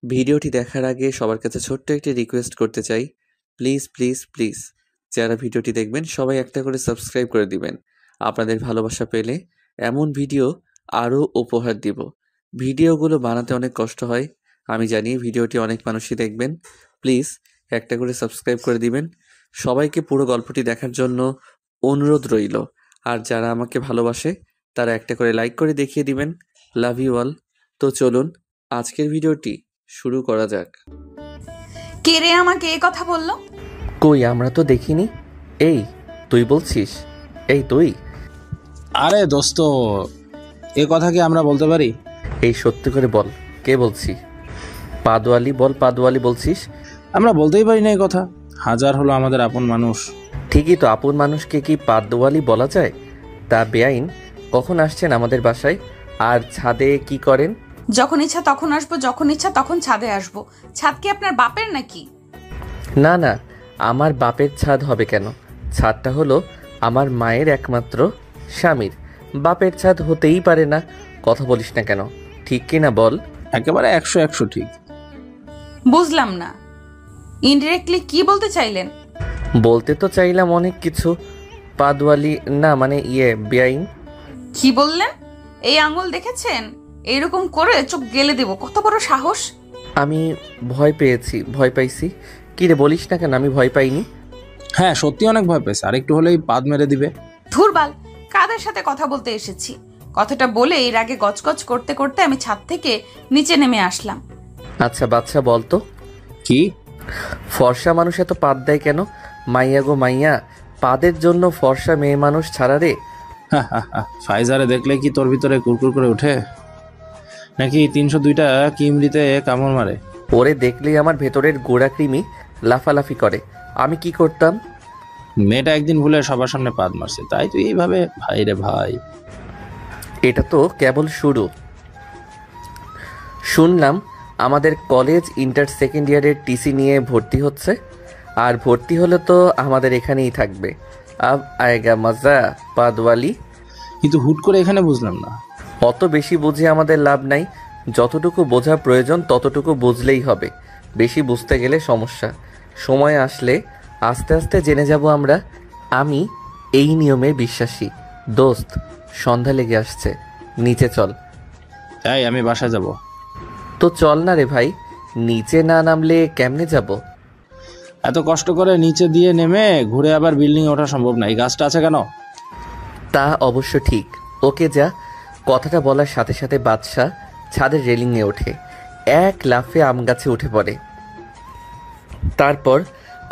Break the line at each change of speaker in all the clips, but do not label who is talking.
ভিডিওটি দেখার আগে সবার কাছে ছোট্ট একটি রিকোয়েস্ট করতে চাই, প্লিজ প্লিজ প্লিজ যারা ভিডিওটি দেখবেন সবাই একটা করে সাবস্ক্রাইব করে দিবেন। আপনাদের ভালোবাসা পেলে এমন ভিডিও আরও উপহার দিব। ভিডিওগুলো বানাতে অনেক কষ্ট হয়, আমি জানি। ভিডিওটি অনেক মানুষই দেখবেন, প্লিজ একটা করে সাবস্ক্রাইব করে দিবেন। সবাইকে পুরো গল্পটি দেখার জন্য অনুরোধ রইল। আর যারা আমাকে ভালোবাসে তারা একটা করে লাইক করে দেখিয়ে দিবেন। Love you all. তো চলুন আজকের ভিডিওটি শুরু করা যাক।
কে রে আমাকে এই কথা বললো?
কই, আমরা তো দেখিনি। এই তুই বলছিস? এই তুই?
আরে দোস্ত, এ কথা কি আমরা বলতে পারি?
এই সত্যি করে বল, কে বলছি? পাদওয়ালি বল, পাদওয়ালি বলছিস?
আমরা বলতেই পারি না এই কথা। হাজার হলো আমাদের আপন মানুষ।
ঠিকই তো, আপন মানুষকে কি পাদওয়ালি বলা যায়? তা বেআইন, কখন আসছেন আমাদের বাসায়? আর ছাদে কি করেন?
যখন ইচ্ছা তখন আসবো, যখন ইচ্ছা তখন ছাদে আসবো। ছাদ কি আপনার বাপের নাকি?
না না, আমার বাপের ছাদ হবে কেন? ছাদটা হলো আমার মায়ের একমাত্র স্বামীর। বাপের ছাদ হতেই পারে না। কথা বলিস না কেন? ঠিক কি না বল?
একেবারে 100 ঠিক।
বুঝলাম না, ইনডিরেক্টলি কি বলতে চাইলেন?
বলতে তো চাইলাম অনেক কিছু। পাদওয়ালি না মানে বেআইন।
কি বললেন? এই আঙ্গুল দেখেছেন? এইরকম করে চোখ গেলে দেব। কত বড় সাহস!
আমি ভয় পাইছি। কি রে, বলিস না কেন? আমি ভয় পাইনি।
হ্যাঁ, সত্যি অনেক ভয় পেয়েছে। আরেকটু হলেই পাদ মেরে দিবে।
ধুরবাল, কাদের সাথে কথা বলতে এসেছি? কথাটা বলে এর আগে গজগজ করতে করতে আমি ছাদ থেকে নিচে নেমে আসলাম।
আচ্ছা বাচ্চা, বল তো
কি
ফর্সা মানুষ এত পাদ দেয় কেন? মাইয়া গো মাইয়া, পাদের জন্য ফর্সা মেয়ে মানুষ ছাড়া রে।
ফাইজারে দেখলে কি তোর ভিতরে কুরকুর করে ওঠে নাকি? 302টা কিমরিতে কামড় মারে?
ওরে দেখলেই আমার ভেতরের গোড়া কৃমি লাফালাফি করে। আমি কি করতাম?
মেয়েটা একদিন ভুলে সবার সামনে পাদ মারছে, তাই তুই এইভাবে? ভাই রে ভাই,
এটা তো কেবল শুরু। শুনলাম আমাদের কলেজ ইন্টার সেকেন্ড ইয়ারের টিসি নিয়ে ভর্তি হচ্ছে। আর ভর্তি হলে তো আমাদের এখানেই থাকবে। আব আয়েগা মজা পাদওয়ালি।
কিন্তু হুট করে এখানে বুঝলাম না।
অত বেশি বুঝে আমাদের লাভ নাই। যতটুকু বোঝা প্রয়োজন ততটুকু বুঝলেই হবে। বেশি বুঝতে গেলে সমস্যা। সময় আসলে আস্তে আস্তে জেনে যাব আমরা। আমি এই নিয়মে বিশ্বাসী। দোস্ত, সন্ধ্যা লেগে আসছে, নিচে চল।
তাই আমি বাসায় যাব।
তো চল না রে ভাই, নিচে না নামলে কেমনে যাব?
এত কষ্ট করে নিচে দিয়ে নেমে ঘুরে আবার বিল্ডিং ওঠা সম্ভব না। এই গাছটা আছে কেন?
তা অবশ্য ঠিক। ওকে যা। কথাটা বলার সাথে সাথে বাদশা ছাদের রেলিংয়ে ওঠে। এক লাফে আম গাছে উঠে পড়ে। তারপর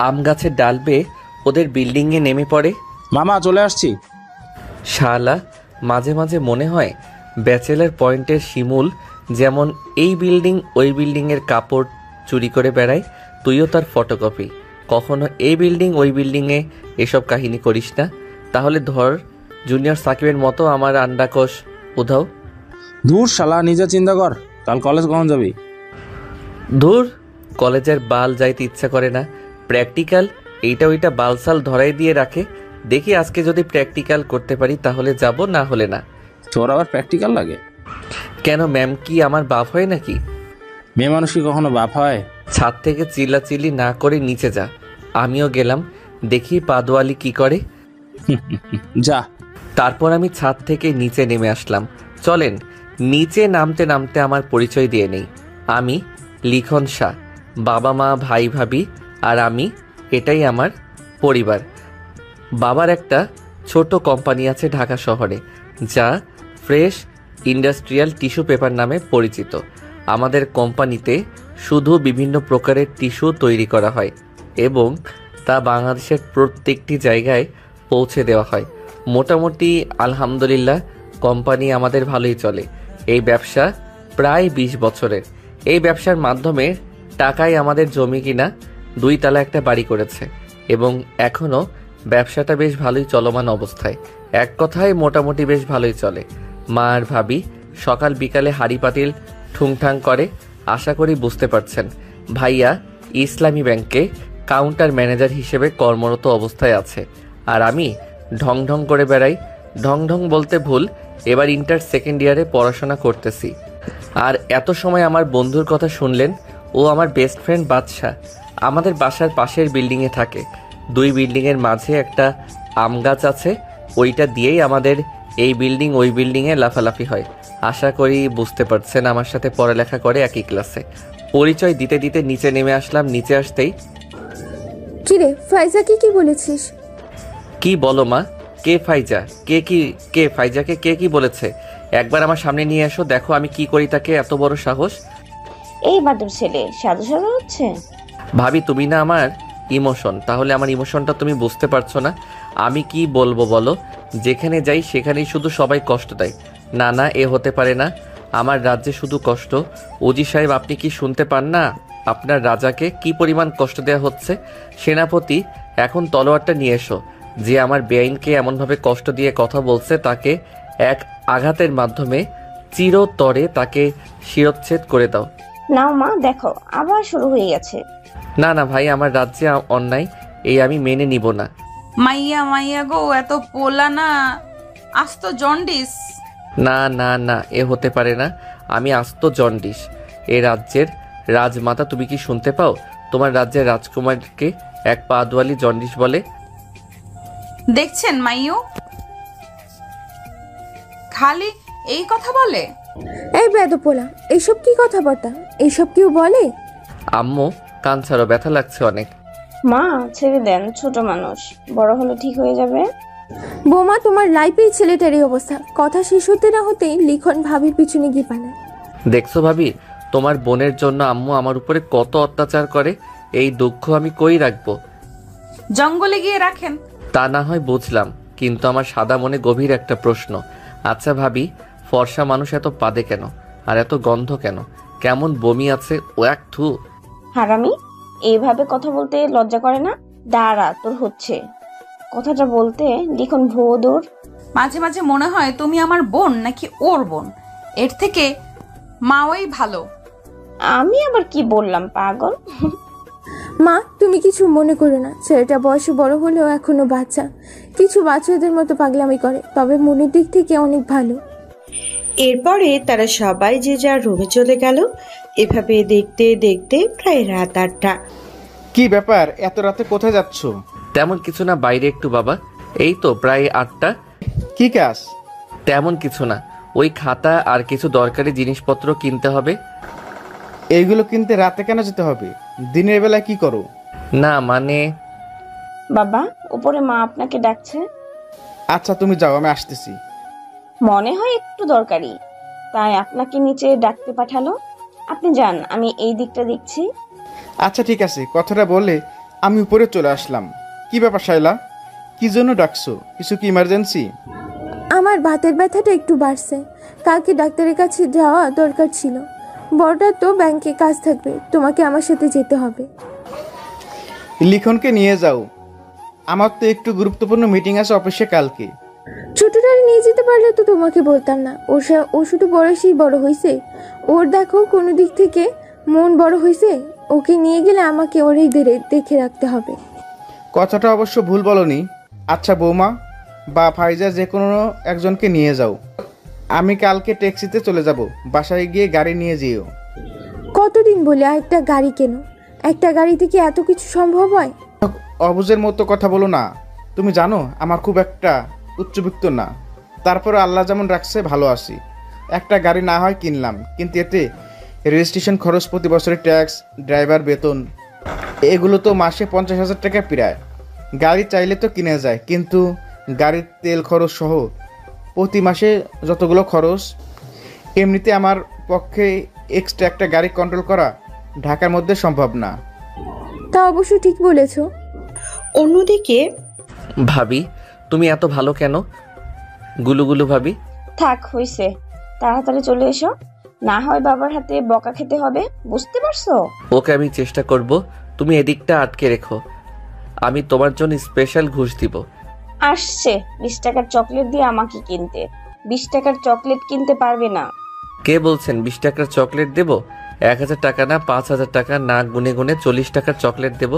আম গাছের ডাল বেয়ে ওদের বিল্ডিংয়ে নেমে পড়ে।
মামা চলে আসছি।
শালা, মাঝে মাঝে মনে হয় ব্যাচেলার পয়েন্টের শিমুল যেমন এই বিল্ডিং ওই বিল্ডিংয়ের কাপড় চুরি করে বেড়ায়, তুইও তার ফটোকপি। কখনো এই বিল্ডিং ওই বিল্ডিংয়ে এসব কাহিনী করিস না। তাহলে ধর জুনিয়র সাকিবের মতো আমার আন্ডাকোষ উধাও।
দূর শালা, নিজে চিন্তা কর। কাল কলেজ কখন যাবি?
ধুর, কলেজের বাল যাইতে ইচ্ছা করে না। প্র্যাকটিক্যাল এইটা ওইটা বালসাল ধরাই দিয়ে রাখে। দেখি আজকে যদি প্র্যাকটিক্যাল করতে পারি তাহলে যাব, না হলে না।
তোর আবার প্র্যাকটিক্যাল লাগে?
কেন, ম্যাম কি আমার বাপ হয় নাকি?
মেয়ে মানুষ কি কখনো বাপ হয়?
ছাদ থেকে চিল্লাচিল্লি না করে নিচে যা। আমিও গেলাম, দেখি পাদওয়ালি কি করে।
যা।
তারপর আমি ছাদ থেকে নিচে নেমে আসলাম। চলেন নিচে নামতে নামতে আমার পরিচয় দিয়ে নেই। আমি লিখন শাহ। বাবা মা ভাই ভাবি আর আমি, এটাই আমার পরিবার। বাবার একটা ছোট কোম্পানি আছে ঢাকা শহরে, যা ফ্রেশ ইন্ডাস্ট্রিয়াল টিস্যু পেপার নামে পরিচিত। আমাদের কোম্পানিতে শুধু বিভিন্ন প্রকারের টিস্যু তৈরি করা হয় এবং তা বাংলাদেশের প্রত্যেকটি জায়গায় পৌঁছে দেওয়া হয়। মোটামুটি আলহামদুলিল্লাহ কোম্পানি আমাদের ভালোই চলে। এই ব্যবসা প্রায় 20 বছরের। এই ব্যবসার মাধ্যমে টাকায় আমাদের জমি কিনা 2 তলা একটা বাড়ি করেছে এবং এখনও ব্যবসাটা বেশ ভালোই চলমান অবস্থায়। এক কথায় মোটামুটি বেশ ভালোই চলে। মা আর ভাবি সকাল বিকালে হাঁড়ি পাতিল ঠুংঠাং করে। আশা করি বুঝতে পারছেন। ভাইয়া ইসলামী ব্যাংকে কাউন্টার ম্যানেজার হিসেবে কর্মরত অবস্থায় আছে আর আমি ঢং ঢং করে বেড়াই। ঢং ঢং বলতে ভুল, এবার ইন্টার সেকেন্ড ইয়ারে পড়াশোনা করতেছি। আর এত সময় আমার বন্ধুর কথা শুনলেন, ও আমার বেস্ট ফ্রেন্ড বাদশা। আমাদের বাসার পাশের বিল্ডিংয়ে থাকে। 2 বিল্ডিংয়ের মাঝে একটা আম গাছ আছে, ওইটা দিয়েই আমাদের এই বিল্ডিং ওই বিল্ডিংয়ে লাফালাফি হয়। আশা করি বুঝতে পারছেন, আমার সাথে পড়ালেখা করে একই ক্লাসে। পরিচয় দিতে দিতে নিচে নেমে আসলাম। নিচে আসতেই,
কিরে ফাইজাকে কি বলেছিস?
কি বলো মা? কে ফাইজা? কে ফাইজাকে কে কি বলেছে? একবার আমার সামনে নিয়ে এসো, দেখো আমি কি করি তাকে। এত বড় সাহস!
এই বাদর ছেলে সাজু সাজু হচ্ছে।
ভাবি তুমি না আমার ইমোশন, তাহলে আমার ইমোশনটা তুমি বুঝতে পারছো না। আমি কি বলবো বলো? যেখানে যাই সেখানেই শুধু সবাই কষ্ট দেয়। না না, এ হতে পারে না। আমার রাজ্যে শুধু কষ্ট। ওজি সাহেব, আপনি কি শুনতে পান না আপনার রাজাকে কি পরিমাণ কষ্ট দেওয়া হচ্ছে? সেনাপতি, এখন তলোয়ারটা নিয়ে এসো। যে আমার বেআইনকে এমনভাবে কষ্ট দিয়ে কথা বলছে তাকে এক আঘাতের মাধ্যমে চিরতরে তাকে শিরচ্ছেদ করে দাও।
নাও মা, দেখো আবার শুরু হয়ে গেছে।
না না ভাই, আমার রাজ্যে অন্যায়, এই আমি মেনে নিব না।
মাইয়া মাইয়া গো, এত পোলা না, আস্ত জন্ডিস।
না না না, এ হতে পারে না। আমি আস্ত জন্ডিস। এ রাজ্যের রাজমাতা, তুমি কি শুনতে পাও? তোমার রাজ্যের রাজকুমারকে এক পাদওয়ালি জন্ডিস বলে।
দেখছেন মাইয়ু, খালি এই কথা বলে।
এই বেদপোলা, এইসব কি কথাবার্তা? এইসব কেউ বলে?
আম্মু কান ছাড়ো, ব্যথা লাগছে অনেক।
মা ছেড়ে দেন, ছোট মানুষ, বড় হলে ঠিক হয়ে যাবে।
বৌমা, তোমার লাইফেই ছেলেটার এই অবস্থা। কথা শেষ হতে না হতেই লিখন ভাবির পিছনে গিয়ে পালায়।
দেখছো ভাবি, তোমার বোনের জন্য আম্মু আমার উপরে কত অত্যাচার করে। এই দুঃখ আমি কই রাখবো?
জঙ্গলে গিয়ে রাখেন।
তা না হয় বুঝলাম, কিন্তু আমার সাদা মনে গভীর একটা প্রশ্ন। আচ্ছা ভাবি, ফর্সা মানুষ এত পাদে কেন? আর এত গন্ধ কেন? কেমন বমি আছে ও এক থু।
হারামি, এইভাবে কথা বলতে লজ্জা করে না? দাঁড়া, তোর হচ্ছে। কথাটা বলতে লিখন ভোদর।
মাঝে মাঝে মনে হয় তুমি আমার বোন নাকি ওর বোন। এর থেকে মাওই ভালো।
আমি আবার কি বললাম পাগল?
মা, তুমি কিছু মনে করো না। ছেলেটা বয়সে বড় হলেও এখনো বাচ্চা। কিছু বাচ্চাদের মতো পাগলামি করে, তবে মনের দিক থেকে অনেক ভালো।
এরপরে তারা সবাই যে যার রুমে চলে গেল। এভাবে দেখতে দেখতে প্রায় রাত 8টা।
কি ব্যাপার, এত রাতে কোথায় যাচ্ছ?
তেমন কিছু না, বাইরে একটু বাবা। এই তো প্রায় 8টা।
কি কাজ?
তেমন কিছু না, ওই খাতা আর কিছু দরকারি জিনিসপত্র কিনতে হবে।
এইগুলো কিনতে রাতে কেন যেতে হবে? দিনের বেলা কি করো?
না মানে,
বাবা, উপরে মা আপনাকে ডাকছে।
আচ্ছা তুমি যাও, আমি আসতেছি।
মনে হয় একটু দরকারি, তাই আপনাকে নিচে ডাকতে পাঠালো। আপনি যান, আমি এই দিকটা দেখছি।
আচ্ছা ঠিক আছে, কথাটা বলে আমি উপরে চলে আসলাম। কি ব্যাপার শাইলা, কি জন্য ডাকছো? কিছু কি ইমার্জেন্সি?
আমার বাতের ব্যথাটা একটু বাড়ছে। কালকে ডাক্তারের কাছে যাওয়া দরকার ছিল। বড়টা তো ব্যাংকে কাজ থাকবে, তোমাকে আমার সাথে যেতে হবে।
লিখনকে নিয়ে যাও, আমার তো একটু গুরুত্বপূর্ণ মিটিং আছে অফিসে কালকে।
ছোটটারে নিয়ে যেতে পারলে তো তোমাকে বলতাম না। ও শুধু বয়সেই বড় হয়েছে। ওর দেখো কোনো দিক থেকে মন বড় হয়েছে। ওকে নিয়ে গেলে আমাকে ওরই দেখে রাখতে হবে।
কথাটা অবশ্য ভুল বলনি। আচ্ছা বৌমা বা ফাইজা, যে কোনো একজনকে নিয়ে যাও। আমি কালকে ট্যাক্সিতে চলে যাব, বাসায় গিয়ে গাড়ি নিয়ে যেও।
কতদিন বলে একটা গাড়ি কেন? একটা গাড়ি থেকে এত কিছু সম্ভব হয়?
অবুঝের মতো কথা বলো না। তুমি জানো আমার খুব একটা উচ্চবিত্ত না, তারপরে আল্লাহ যেমন রাখছে ভালো আছি। একটা গাড়ি না হয় কিনলাম, কিন্তু এতে রেজিস্ট্রেশন খরচ, প্রতি বছরের ট্যাক্স, ড্রাইভার বেতন, এগুলো তো মাসে 50,000 টাকা প্রায়। গাড়ি চাইলে তো কিনে যায়, কিন্তু গাড়ির তেল খরচ সহ প্রতি মাসে যতগুলো খরচ, এমনিতে আমার পক্ষে এক্সট্রা একটা গাড়ি কন্ট্রোল করা ঢাকার মধ্যে সম্ভব না।
তা অবশ্য ঠিক বলেছো।
অন্যদিকে
ভাবি তুমি এত ভালো কেন? গুলুগুলু ভাবি।
থাক, হইছে, তাড়াতাড়ি চলে এসো, না হয় বাবার হাতে বকা খেতে হবে, বুঝতে পারছো?
ওকে আমি চেষ্টা করব, তুমি এদিকটা আটকে রেখো, আমি তোমার জন্য স্পেশাল ঘুষ দিব।
আসছে 20 টাকার চকলেট দিয়ে আমাকে কিনতে। 20 টাকার চকলেট কিনতে পারবে না।
কে বলছেন 20 টাকার চকলেট দেব? 1000 টাকা না 5000 টাকা না গুনে গুনে 40 টাকার চকলেট দেব।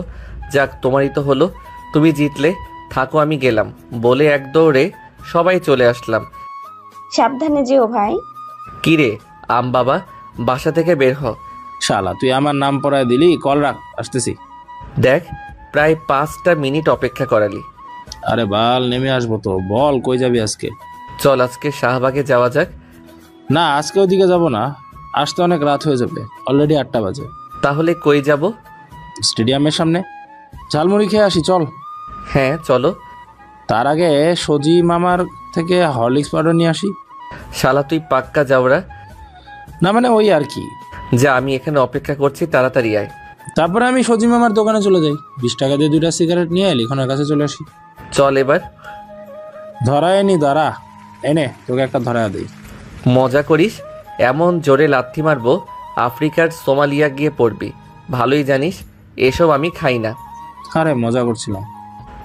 যাক, তোমারই তো হলো। তুমি জিতলে, থাকো আমি গেলাম বলে এক দৌড়ে সবাই চলে আসলাম।
সাবধানে যেও ভাই।
কিরে আম বাবা, বাসা থেকে বের হ।
শালা তুই আমার নাম পড়ায় দিলি, কল রাখ, আসতেছি।
দেখ, প্রায় 5টা মিনিট অপেক্ষা করালি।
আরে বাল, নেমে আসবো তো, বল কই যাবি আজকে?
চল আজকে শাহবাগে যাওয়া যাক।
না, আজকে ওইদিকে যাব না, আসতে অনেক রাত হয়ে যাবে, অলরেডি 8টা বাজে।
তাহলে কই যাব?
স্টেডিয়ামের সামনে ঝালমুড়ি খেয়ে আসি, চল।
হ্যাঁ চলো।
তার আগে সজি মামার থেকে হরলিক্স পাউডার নিয়ে আসি।
শালা তুই পাক্কা যাওরা।
না মানে ওই আর কি।
যা, আমি এখানে অপেক্ষা করছি, তাড়াতাড়ি আয়।
তারপরে আমি সজি মামার দোকানে চলে যাই, 20 টাকা দিয়ে 2টা সিগারেট নিয়ে লিখনের কাছে চলে আসি।
চল এবার।
ধরায় নি, দাঁড়া, এনে তোকে একটা ধরায় দিই।
মজা করিস? এমন জোরে লাথি মারবো আফ্রিকার সোমালিয়া গিয়ে পড়বি। ভালোই জানিস এসব আমি খাই না।
আরে মজা করছিলাম।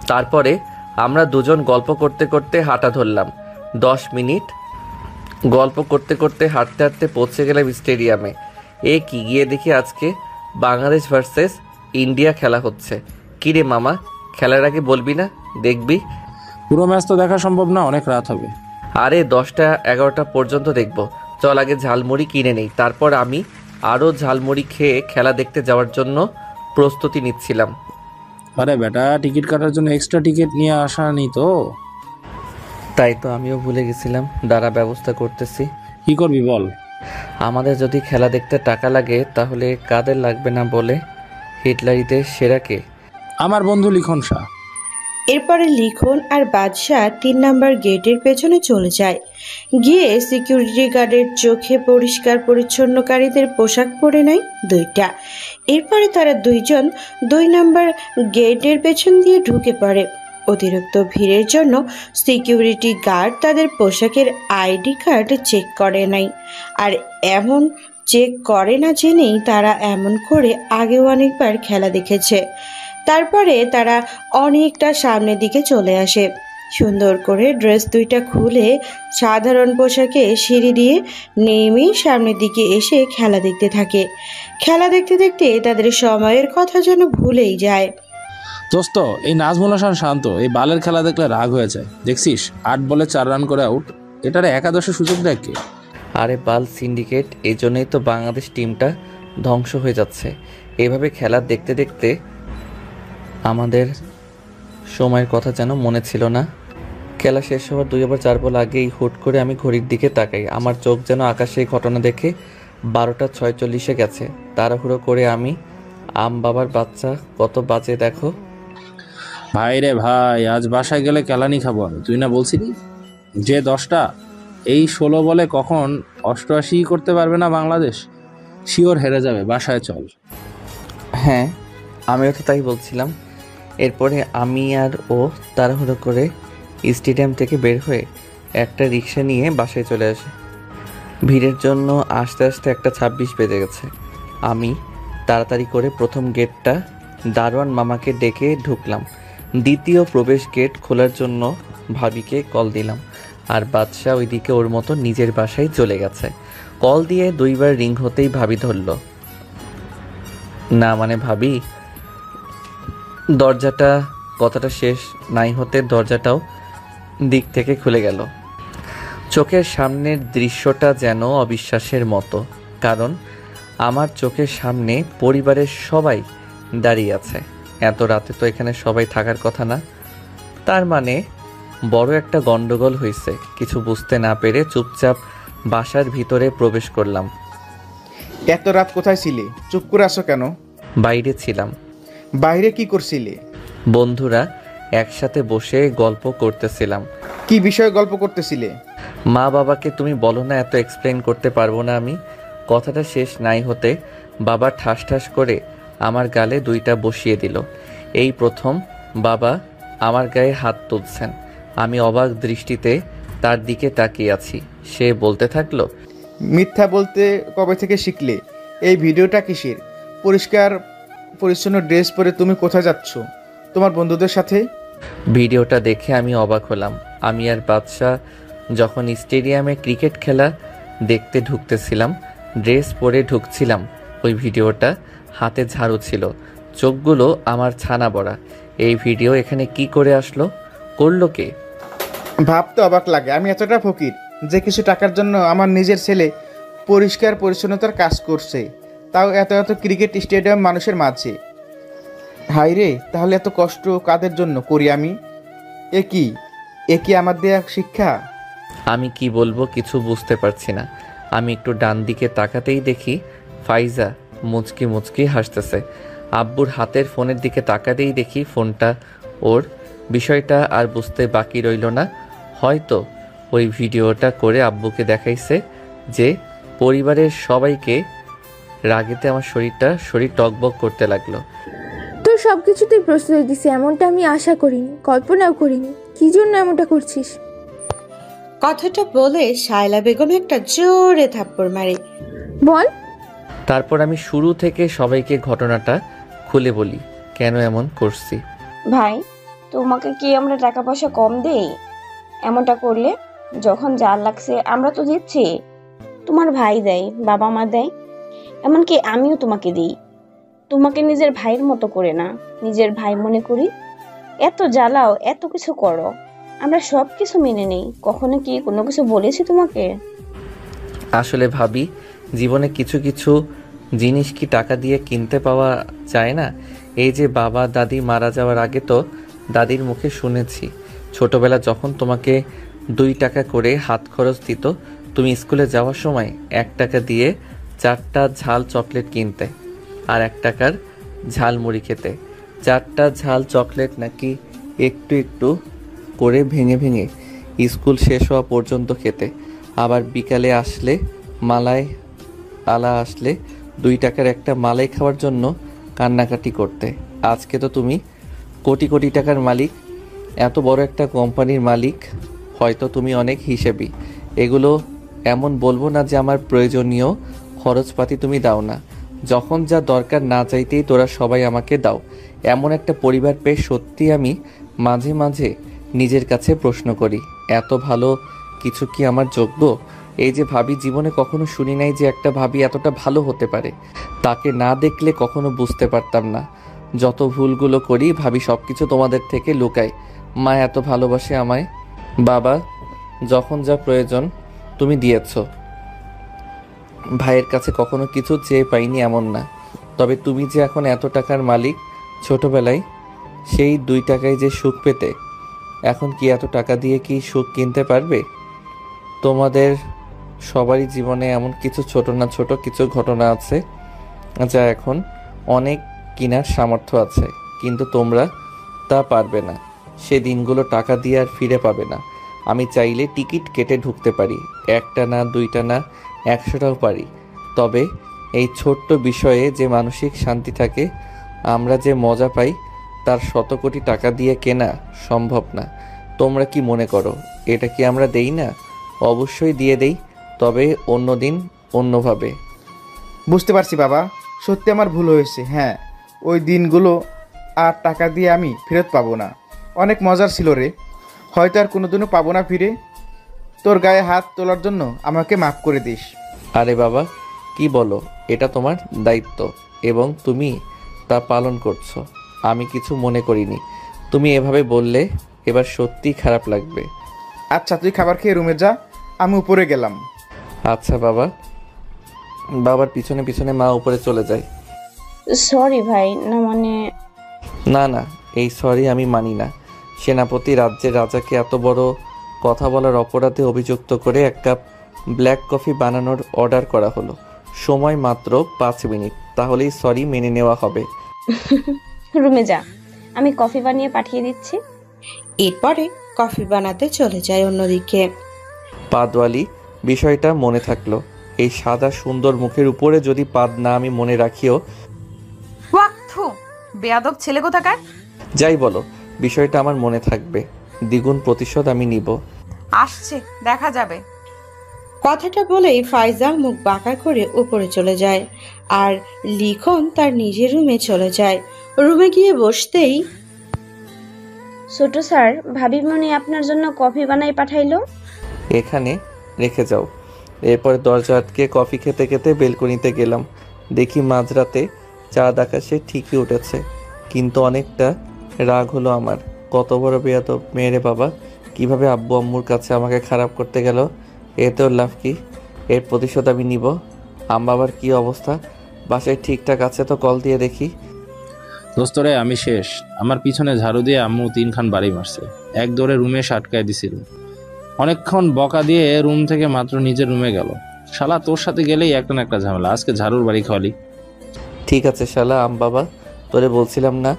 তারপরে আমরা দুজন গল্প করতে করতে হাঁটা ধরলাম। 10 মিনিট গল্প করতে করতে হাঁটতে হাঁটতে পৌঁছে গেলাম স্টেডিয়ামে। কি গিয়ে দেখি আজকে বাংলাদেশ ভার্সেস ইন্ডিয়া খেলা হচ্ছে। কিরে মামা, খেলার আগে বলবি না? দেখবি?
পুরো ম্যাচ তো দেখা সম্ভব না, অনেক রাত হবে।
আরে 10টা 11টা পর্যন্ত দেখব। চল আগে ঝালমুড়ি কিনে নেই, তারপর আমি আরও ঝালমুড়ি খেয়ে খেলা দেখতে যাওয়ার জন্য প্রস্তুতি নিচ্ছিলাম।
আরে বেটা, টিকিট কাটার জন্য এক্সট্রা টিকিট নিয়ে আসা নি তো?
তাই তো আমিও ভুলে গেছিলাম, দাঁড়া ব্যবস্থা করতেছি।
কি করবি বল?
আমাদের যদি খেলা দেখতে টাকা লাগে তাহলে কাদের লাগবে না বলে? হিটলারিদের সেরা কে?
আমার বন্ধু লিখন শাহ।
এরপরে লিখন আর বাদশাহ 3 নাম্বার গেটের পেছনে চলে যায়। গিয়ে সিকিউরিটি গার্ডের চোখে পরিষ্কার পরিচ্ছন্নকারীদের পোশাক পরে নেয় 2টা। এরপরে তারা 2জন 2 নাম্বার গেটের পেছন দিয়ে ঢুকে পড়ে। অতিরিক্ত ভিড়ের জন্য সিকিউরিটি গার্ড তাদের পোশাকের আইডি কার্ড চেক করে নাই। আর এমন চেক করে না জেনেই তারা এমন করে আগেও অনেকবার খেলা দেখেছে। তারপরে তারা অনেকটা সামনের দিকে চলে আসে। সুন্দর করে ড্রেস 2টা খুলে সাধারণ পোশাকে সিঁড়ি দিয়ে নেমে সামনের দিকে এসে খেলা দেখতে থাকে। খেলা দেখতে দেখতে তাদের সময়ের কথা যেন ভুলেই যায়।
দোস্ত, এই নাজমুল হাসান শান্ত এই বালের খেলা দেখলে রাগ হয়ে যায়। দেখছিস 8 বলে 4 রান করে আউট। এটারে একাদশে সুযোগ দেয় কে?
আরে বাল সিন্ডিকেট, এই জন্যই তো বাংলাদেশ টিমটা ধ্বংস হয়ে যাচ্ছে। এভাবে খেলা দেখতে দেখতে আমাদের সময়ের কথা যেন মনে ছিল না। খেলা শেষ হওয়ার 2 ওভার 4 বল আগেই হুট করে আমি ঘড়ির দিকে তাকাই। আমার চোখ যেন আকাশে এই ঘটনা দেখে 12টা 46-এ গেছে। তাড়াহুড়ো করে আমি বাবার বাচ্চা কত বাজে দেখো।
ভাই রে ভাই, আজ বাসায় গেলে কেলানি খাবো আমি। তুই না বলছিলি যে 10টা, এই 16 বলে কখন 88 করতে পারবে না বাংলাদেশ? শিওর হেরে যাবে, বাসায় চল।
হ্যাঁ, আমিও তো তাই বলছিলাম। এরপরে আমি আর ও তাড়াহুড়ো করে স্টেডিয়াম থেকে বের হয়ে একটা রিক্সা নিয়ে বাসায় চলে আসে। ভিড়ের জন্য আস্তে আস্তে 1:26 বেজে গেছে। আমি তাড়াতাড়ি করে প্রথম গেটটা দারোয়ান মামাকে ডেকে ঢুকলাম। দ্বিতীয় প্রবেশ গেট খোলার জন্য ভাবিকে কল দিলাম। আর বাদশা ওইদিকে ওর মতো নিজের বাসায় চলে গেছে। কল দিয়ে 2বার রিং হতেই ভাবি ধরল না, মানে ভাবি দরজাটা, কথাটা শেষ নাই হতে দরজাটাও দিক থেকে খুলে গেল। চোখের সামনের দৃশ্যটা যেন অবিশ্বাসের মতো, কারণ আমার চোখের সামনে পরিবারের সবাই দাঁড়িয়ে আছে। এত রাতে তো এখানে সবাই থাকার কথা না। তার মানে বড় একটা গন্ডগোল হয়েছে। কিছু বুঝতে না পেরে চুপচাপ বাসার ভিতরে প্রবেশ করলাম।
এত রাত কোথায় ছিলে? চুপ করে আসো কেন?
বাইরে ছিলাম।
বাইরে কি করছিলে?
বন্ধুরা একসাথে বসে গল্প করতেছিলাম।
কি বিষয়ে গল্প করতেছিলে?
মা বাবাকে তুমি বলো না, এত এক্সপ্লেন করতে পারবো না আমি। কথাটা শেষ নাই হতে বাবা ঠাস ঠাস করে আমার গালে 2টা বসিয়ে দিল। এই প্রথম বাবা আমার গায়ে হাত তুলছেন। আমি অবাক দৃষ্টিতে তার দিকে তাকিয়ে আছি। সে বলতে থাকলো,
মিথ্যা বলতে কবে থেকে শিখলে? এই ভিডিওটা কিসের? পরিষ্কার পরিচ্ছন্ন ড্রেস পরে তুমি কোথায় যাচ্ছ? তোমার বন্ধুদের সাথে?
ভিডিওটা দেখে আমি অবাক হলাম। আমি আর বাদশা যখন স্টেডিয়ামে ক্রিকেট খেলা দেখতে ঢুকতেছিলাম, ড্রেস পরে ঢুকছিলাম। ওই ভিডিওটা হাতে ঝাড়ু ছিল, চোখগুলো আমার ছানা বড়া। এই ভিডিও এখানে কি করে আসলো? করলো কে?
ভাবতে অবাক লাগে, আমি এতটা ফকির যে কিছু টাকার জন্য আমার নিজের ছেলে পরিষ্কার পরিচ্ছন্নতার কাজ করছে। তাও এত এত ক্রিকেট স্টেডিয়াম মানুষের মাঝে। হাই রে, তাহলে এত কষ্ট কাদের জন্য করি আমি? এ কি আমার দেয়া শিক্ষা?
আমি কি বলবো কিছু বুঝতে পারছি না। আমি একটু ডান দিকে তাকাতেই দেখি ফাইজা মুচকি মুচকি হাসতেছে। আব্বুর হাতের ফোনের দিকে তাকাতেই দেখি ফোনটা ওর। বিষয়টা আর বুঝতে বাকি রইল না। হয়তো ওই ভিডিওটা করে আব্বুকে দেখাইছে যে পরিবারের সবাইকে। রাগেতে আমার শরীর টকবক করতে লাগলো।
তোর সব কিছুতেই প্রশ্রয় দিছি, এমনটা আমি আশা করিনি, কল্পনাও করিনি। কি জন্য এমনটা করছিস?
কথাটা বলে শায়লা বেগম একটা জোরে থাপ্পড় মারে।
বল।
তারপর আমি শুরু থেকে সবাইকে ঘটনাটা খুলে বলি কেন এমন করছি।
ভাই, তোমাকে কি আমরা টাকা পয়সা কম দেই এমনটা করলে? যখন যার লাগছে আমরা তো দিচ্ছি। তোমার ভাই দেয়, বাবা মা দেয়, এমনকি আমিও তোমাকে দিই। তোমাকে নিজের ভাইয়ের মতো করে না, নিজের ভাই মনে করি। এত জ্বালাও, এত কিছু করো, আমরা সব কিছু মেনে নেই। কখনো কি কোনো কিছু বলেছি তোমাকে?
আসলে ভাবি, জীবনে কিছু কিছু জিনিস কি টাকা দিয়ে কিনতে পাওয়া যায় না? এই যে বাবা দাদি মারা যাওয়ার আগে তো দাদির মুখে শুনেছি ছোটবেলা যখন তোমাকে 2 টাকা করে হাত খরচ দিত, তুমি স্কুলে যাওয়ার সময় 1 টাকা দিয়ে 4টা ঝাল চকলেট কিনতে আর 1 টাকার ঝাল মুড়ি খেতে। 4টা ঝাল চকলেট নাকি একটু একটু করে ভেঙে ভেঙে স্কুল শেষ হওয়া পর্যন্ত খেতে। আবার বিকালে আসলে মালাই আলা আসলে 2 টাকার একটা মালাই খাওয়ার জন্য কান্নাকাটি করতে। আজকে তো তুমি কোটি কোটি টাকার মালিক, এত বড় একটা কোম্পানির মালিক। হয়তো তুমি অনেক হিসেবি। এগুলো এমন বলবো না যে আমার প্রয়োজনীয় খরচপাতি তুমি দাও না। যখন যা দরকার না চাইতেই তোরা সবাই আমাকে দাও। এমন একটা পরিবার পেয়ে সত্যি আমি মাঝে মাঝে নিজের কাছে প্রশ্ন করি, এত ভালো কিছু কি আমার যোগ্য? এই যে ভাবি, জীবনে কখনো শুনি নাই যে একটা ভাবি এতটা ভালো হতে পারে। তাকে না দেখলে কখনো বুঝতে পারতাম না। যত ভুলগুলো করি ভাবি সব কিছু তোমাদের থেকে লুকাই। মা এত ভালোবাসে আমায়। বাবা যখন যা প্রয়োজন তুমি দিয়েছ। ভাইয়ের কাছে কখনো কিছু চেয়ে পাইনি এমন না। তবে তুমি যে এখন এত টাকার মালিক, ছোটবেলায় সেই 2 টাকায় যে সুখ পেতে, এখন কি এত টাকা দিয়ে কি সুখ কিনতে পারবে? তোমাদের সবারই জীবনে এমন কিছু ছোট না ছোট কিছু ঘটনা আছে যা এখন অনেক কিনার সামর্থ্য আছে, কিন্তু তোমরা তা পারবে না। সে দিনগুলো টাকা দিয়ে আর ফিরে পাবে না। আমি চাইলে টিকিট কেটে ঢুকতে পারি, 1টা না 2টা না 100টাও পারি। তবে এই ছোট্ট বিষয়ে যে মানসিক শান্তি থাকে, আমরা যে মজা পাই, তার 100 কোটি টাকা দিয়ে কেনা সম্ভব না। তোমরা কি মনে করো এটা কি আমরা দেই না? অবশ্যই দিয়ে দেই, তবে অন্যদিন অন্যভাবে।
বুঝতে পারছি বাবা, সত্যি আমার ভুল হয়েছে। হ্যাঁ, ওই দিনগুলো আর টাকা দিয়ে আমি ফেরত পাবো না। অনেক মজার ছিল রে, হয়তো আর কোনোদিনও পাবো না ফিরে। তোর গায়ে হাত তোলার জন্য আমাকে মাফ করে দিস।
আরে বাবা, কি বলো, এটা তোমার দায়িত্ব এবং তুমি তা পালন করছো। আমি কিছু মনে করিনি। তুমি এভাবে বললে এবার সত্যিই খারাপ লাগবে।
আচ্ছা, তুই খাবার খেয়ে রুমে যা, আমি উপরে গেলাম।
আচ্ছা বাবা। বাবার পিছনে পিছনে মা উপরে চলে যায়।
সরি ভাই, না মানে।
না না, এই সরি আমি মানি না। সেনাপতি রাজ্যের রাজাকে এত বড় কথা বলার অপরাধে অভিযুক্ত করে 1 কাপ ব্ল্যাক কফি বানানোর অর্ডার করা হলো। সময় মাত্র 5 মিনিট, তাহলেই সরি মেনে নেওয়া হবে।
রুমে যা, আমি কফি বানিয়ে পাঠিয়ে দিচ্ছি।
এরপরে কফি বানাতে চলে যায় অন্যদিকে।
পাদওয়ালি, বিষয়টা মনে থাকলো। এই সাদা সুন্দর মুখের উপরে যদি পাদ না আমি মনে রাখিও।
ওয়াক থু, বেয়াদব ছেলে কোথাকার।
যাই বলো, বিষয়টা আমার মনে থাকবে। দ্বিগুণ প্রতিশোধ আমি নিব।
আসছে, দেখা যাবে।
কথাটা বলেই ফাইজা মুখ বাঁকা করে উপরে চলে যায় আর লিখন তার নিজের রুমে চলে যায়। রুমে গিয়ে বসতেই
ছোট স্যার, ভাবি মনি আপনার জন্য কফি বানাই পাঠাইলো।
এখানে রেখে যাও। এরপরে দরজা আটকে কফি খেতে খেতে বেলকনিতে গেলাম। দেখি মাঝরাতে চাঁদ আকাশে ঠিকই উঠেছে, কিন্তু অনেকটা রাগ হলো আমার। কত বড় বেয়াদব মেয়েরে বাবা, কিভাবে আব্বু আম্মুর কাছে আমাকে খারাপ করতে গেল। এতে ওর লাভ কি? এর প্রতিশোধ আমি নিব। আম্মা বাবার কী অবস্থা, বাসায় ঠিকঠাক আছে তো কল দিয়ে দেখি।
দোস্তরে আমি শেষ। আমার পিছনে ঝাড়ু দিয়ে আম্মু 3 খান বাড়ি মারছে। এক দৌড়ে রুমে আটকায় দিছিল। অনেকক্ষণ বকা দিয়ে রুম থেকে মাত্র নিজের রুমে গেল। শালা তোর সাথে গেলেই একটা না একটা ঝামেলা, আজকে ঝাড়ুর বাড়ি খাওয়ালি।
ঠিক আছে শালা আম বাবা, তোরে বলছিলাম না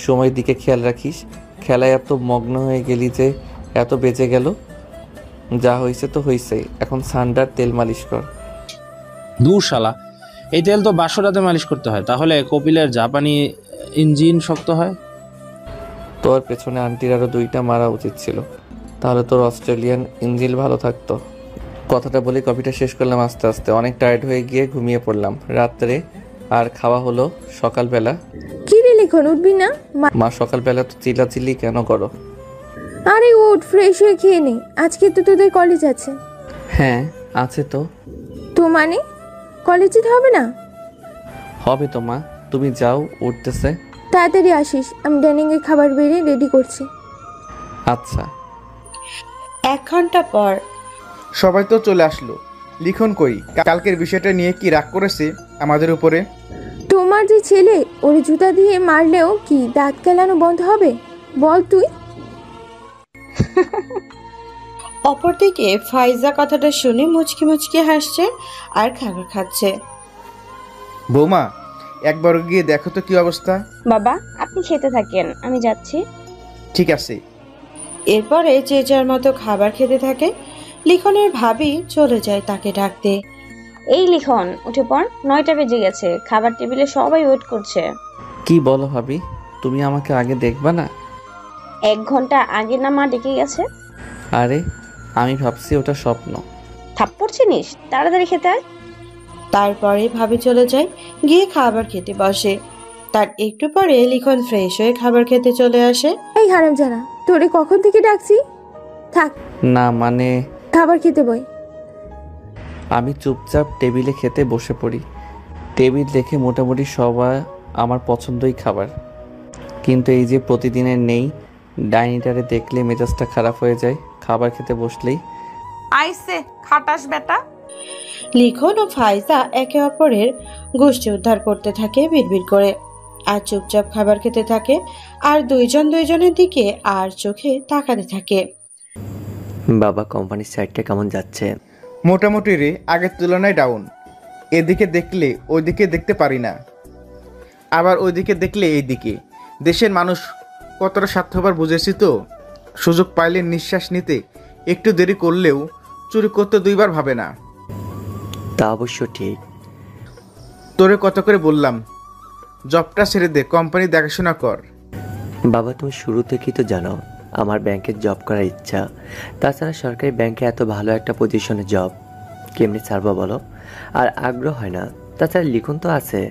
সময়ের দিকে খেয়াল রাখিস। খেলায় এত মগ্ন হয়ে গেলি যে এত বেঁচে গেল। যা হয়েছে তো হয়েছেই, এখন সান্ডার তেল মালিশ কর।
দূর শালা, এই তেল তো বাসরাতে মালিশ করতে হয়, তাহলে কপিলের জাপানি ইঞ্জিন শক্ত হয়।
তোর পেছনে আন্টির আরও 2টা মারা উচিত ছিল, তাহলে তোর অস্ট্রেলিয়ান ইঞ্জিন ভালো থাকতো। কথাটা বলে কফিটা শেষ করলাম আস্তে আস্তে। অনেক টায়ার্ড হয়ে গিয়ে ঘুমিয়ে পড়লাম রাত্রে। আর খাওয়া হলো সকালবেলা।
কি রে লিখন, উঠবি না?
মা সকালবেলা তো চিল্লাচিল্লি কেন করো?
আরে উঠ, ফ্রেশ হয়ে খেয়ে নে, আজকে তো তোদের কলেজ আছে।
হ্যাঁ আছে তো।
তো মানে কলেজ যেতে হবে না?
হবে তো মা, তুমি যাও, উঠতেছে।
তাড়াতাড়ি আসিস, আমি ডাইনিং এ খাবার বেড়ে রেডি করছি।
আচ্ছা।
1 ঘন্টা পর।
সবাই তো চলে আসলো, লিখন কই? কালকের বিষয়টা নিয়ে কি রাগ করেছে আমাদের উপরে?
তোমার যে ছেলে, ওর জুতা দিয়ে মারলেও কি দাঁত কেলানো বন্ধ হবে? বল তুই।
অপরদিকে ফাইজা কথাটা শুনে মুচকি মুচকি হাসছে আর খাবার খাচ্ছে।
বৌমা, একবার গিয়ে দেখো তো কি অবস্থা।
বাবা আপনি খেতে থাকেন, আমি যাচ্ছি।
ঠিক আছে।
এরপরে যে যার মতো খাবার খেতে থাকে। লিখনের ভাবি চলে যায় তাকে ডাকতে।
এই লিখন উঠে পড়, 9টা বেজে গেছে, খাবার টেবিলে সবাই ওয়েট করছে।
কি বলো ভাবি, তুমি আমাকে আগে দেখবা না?
1 ঘন্টা আগে না মা ডেকে গেছে।
আরে আমি ভাবছি ওটা স্বপ্ন।
থাপ্পড় চিনিস, তাড়াতাড়ি খেতে আয়।
তারপরে ভাবি চলে যায়, গিয়ে খাবার খেতে বসে। তার একটু পরে লিখন ফ্রেশ হয়ে খাবার খেতে চলে আসে।
এই হারামজাদা, তোরে কখন থেকে ডাকছি? থাক,
না মানে
খাবার খেতে বই।
আমি চুপচাপ টেবিলে খেতে বসে পড়ি। টেবিল দেখে মোটামুটি সবাই আমার পছন্দই খাবার, কিন্তু এই যে প্রতিদিনের নেই, ডাইনিটারে দেখলে মেজাজটা খারাপ হয়ে যায়। খাবার খেতে বসলেই
আইসে খাটাস বেটা।
লিখন ও ফাইজা একে অপরের গোষ্ঠী উদ্ধার করতে থাকে বিড়বিড় করে, আর চুপচাপ খাবার খেতে থাকে, আর দুইজন দুইজনের দিকে আর চোখে তাকাতে থাকে।
বাবা কোম্পানির সাইডটা কেমন যাচ্ছে?
মোটামুটি রে, আগের তুলনায় ডাউন। এদিকে দেখলে ওইদিকে দেখতে পারি না, আবার ওইদিকে দেখলে এইদিকে। দেশের মানুষ কতটা স্বার্থপর বুঝেছি তো। সুযোগ পাইলে নিঃশ্বাস নিতে একটু দেরি করলেও চুরি করতে 2বার ভাবে না।
তা অবশ্য ঠিক।
তোরে কত করে বললাম, জবটা ছেড়ে দে, কোম্পানি দেখাশোনা কর।
বাবা তুমি শুরু থেকেই তো জানো আমার ব্যাংকের জব করার ইচ্ছা। তাছাড়া সরকারি ব্যাংকে এত ভালো একটা পজিশনে জব কেমনি ছাড়বো বলো? আর আগ্রহ হয় না। তাছাড়া লিখন তো আছে,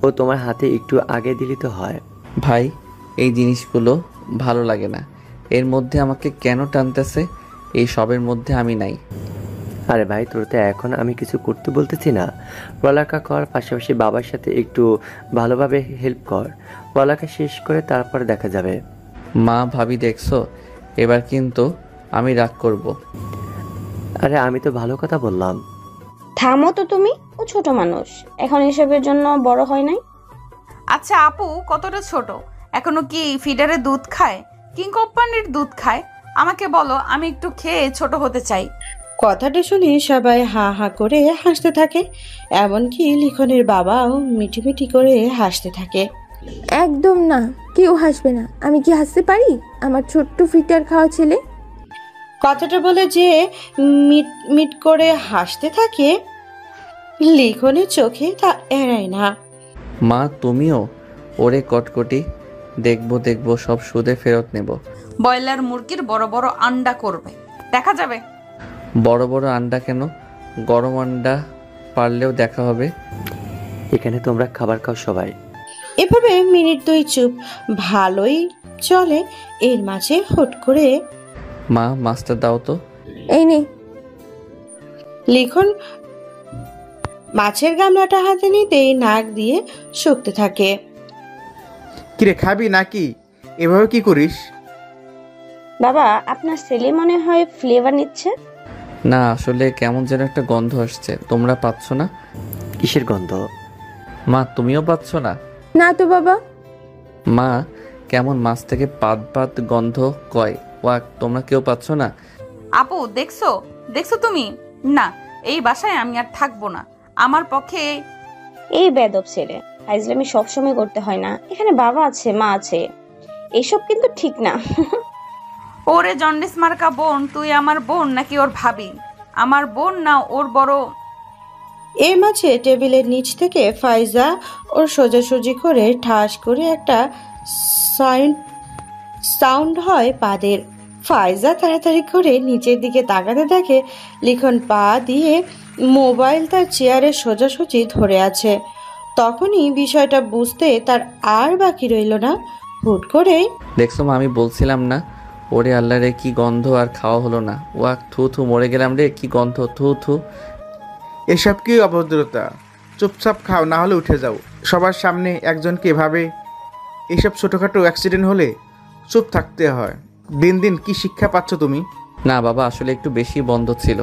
ও তোমার হাতে একটু আগে দিলি তো হয়।
ভাই এই জিনিসগুলো ভালো লাগে না। এর মধ্যে আমাকে কেন টানতেছে? এই সবের মধ্যে আমি নাই।
আরে ভাই তোর তো এখন আমি কিছু করতে বলতেছি না। পড়ালেখা কর, পাশাপাশি বাবার সাথে একটু ভালোভাবে হেল্প কর। পড়ালেখা শেষ করে তারপর দেখা যাবে।
মা ভাবি দেখছো, এবার কিন্তু আমি রাগ করব।
আরে আমি তো ভালো কথা বললাম।
থামো তো তুমি, ও ছোট মানুষ, এখন এসবের জন্য বড় হয় নাই।
আচ্ছা আপু কতটা ছোট, এখনো কি ফিডারে দুধ খায়, কিং কোম্পানির দুধ খায়? আমাকে বলো, আমি একটু খেয়ে ছোট হতে চাই।
কথাটা শুনে সবাই হা হা করে হাসতে থাকে, এমনকি লিখনের বাবাও মিটিমিটি করে হাসতে থাকে।
একদম না, কেউ হাসবে না। আমি কি হাসতে পারি? আমার ছোট্ট ফিটার খাওয়া ছেলে।
কথাটা বলে যে মিট মিট করে হাসতে থাকে, লিখনের চোখে তা এড়ায় না।
মা তুমিও? ওরে কটকটি, দেখবো দেখবো সব সুদে ফেরত নেব।
ব্রয়লার মুরগির বড় বড় আন্ডা করবে, দেখা যাবে।
বড় বড় আন্ডা কেন? গরম আন্ডা পারলেও দেখা হবে।
এখানে তোমরা খাবার খাও সবাই।
এভাবে মিনিট 2 চুপ ভালোই চলে। এর মাঝে হুট করে
মা মাছটা দাও তো।
এই নে।
লিখন মাছের গামলাটা হাতে নিতেই নাক দিয়ে শুকতে থাকে।
কিরে খাবি নাকি? এভাবে কি করিস?
বাবা আপনার ছেলে মনে হয় ফ্লেভার নিচ্ছে।
না আসলে কেমন যেন একটা গন্ধ আসছে, তোমরা পাচ্ছ না?
কিসের গন্ধ?
মা তুমিও পাচ্ছ না?
না তো বাবা।
মা কেমন মাছ থেকে পাত পাত গন্ধ কয়, ওয়াক তোমরা কেউ পাচ্ছ না?
আপু দেখছো দেখছো তুমি? না, এই বাসায় আমি আর থাকবো না। আমার পক্ষে
এই বেদব ছেলে, ফাইজলামি সবসময় করতে হয় না। এখানে বাবা আছে, মা আছে, এসব কিন্তু ঠিক না।
ওরে জন্ডিস মার্কা বোন, তুই আমার বোন নাকি ওর ভাবি? আমার বোন না ওর বড়।
এর মাঝে টেবিলের নিচ থেকে ফাইজা ওর সোজাসুজি করে ঠাস করে একটা সাউন্ড হয় পাদের। ফাইজা তাড়াতাড়ি করে নিচের দিকে তাকাতে দেখে লিখন পা দিয়ে মোবাইল তার চেয়ারে সোজাসুজি ধরে আছে। তখনই বিষয়টা বুঝতে তার আর বাকি রইল না। হুট করেই,
দেখছো মা, আমি বলছিলাম না? ওরে আল্লাহ রে, কি গন্ধ, আর খাওয়া হলো না। ওয়াক থু থু, মরে গেলাম রে, কি গন্ধ, থু থু।
এসব কি অভদ্রতা? চুপচাপ খাও, না হলে উঠে যাও। সবার সামনে একজনকে এভাবে, এইসব ছোটোখাটো অ্যাক্সিডেন্ট হলে চুপ থাকতে হয়। দিন দিন কি শিক্ষা পাচ্ছ তুমি?
না বাবা, আসলে একটু বেশি বন্ধ ছিল।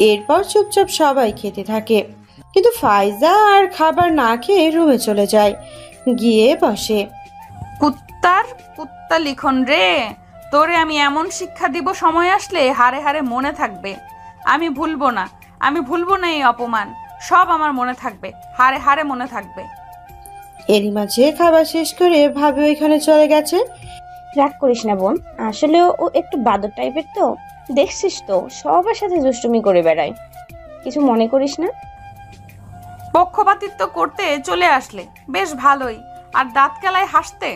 এরপর চুপচাপ সবাই খেতে থাকে, কিন্তু ফাইজা আর খাবার না খেয়ে রুমে চলে যায়, গিয়ে বসে।
কুত্তা লিখন রে, তোরে আমি এমন শিক্ষা দিব সময় আসলে হারে হারে মনে থাকবে। আমি ভুলবো না এই অপমান, সব আমার মনে থাকবে, হারে হারে মনে থাকবে।
এরই মাঝে খাবার শেষ করে ভাবে ওইখানে চলে গেছে।
রাগ করিস না বোন, আসলে ও একটু বাদর টাইপের তো, দেখছিস তো সবার সাথে দুষ্টুমি করে বেড়ায়, কিছু মনে করিস না।
পক্ষপাতিত্ব করতে চলে আসলে বেশ ভালোই, আর দাঁত কেলায় হাসতে।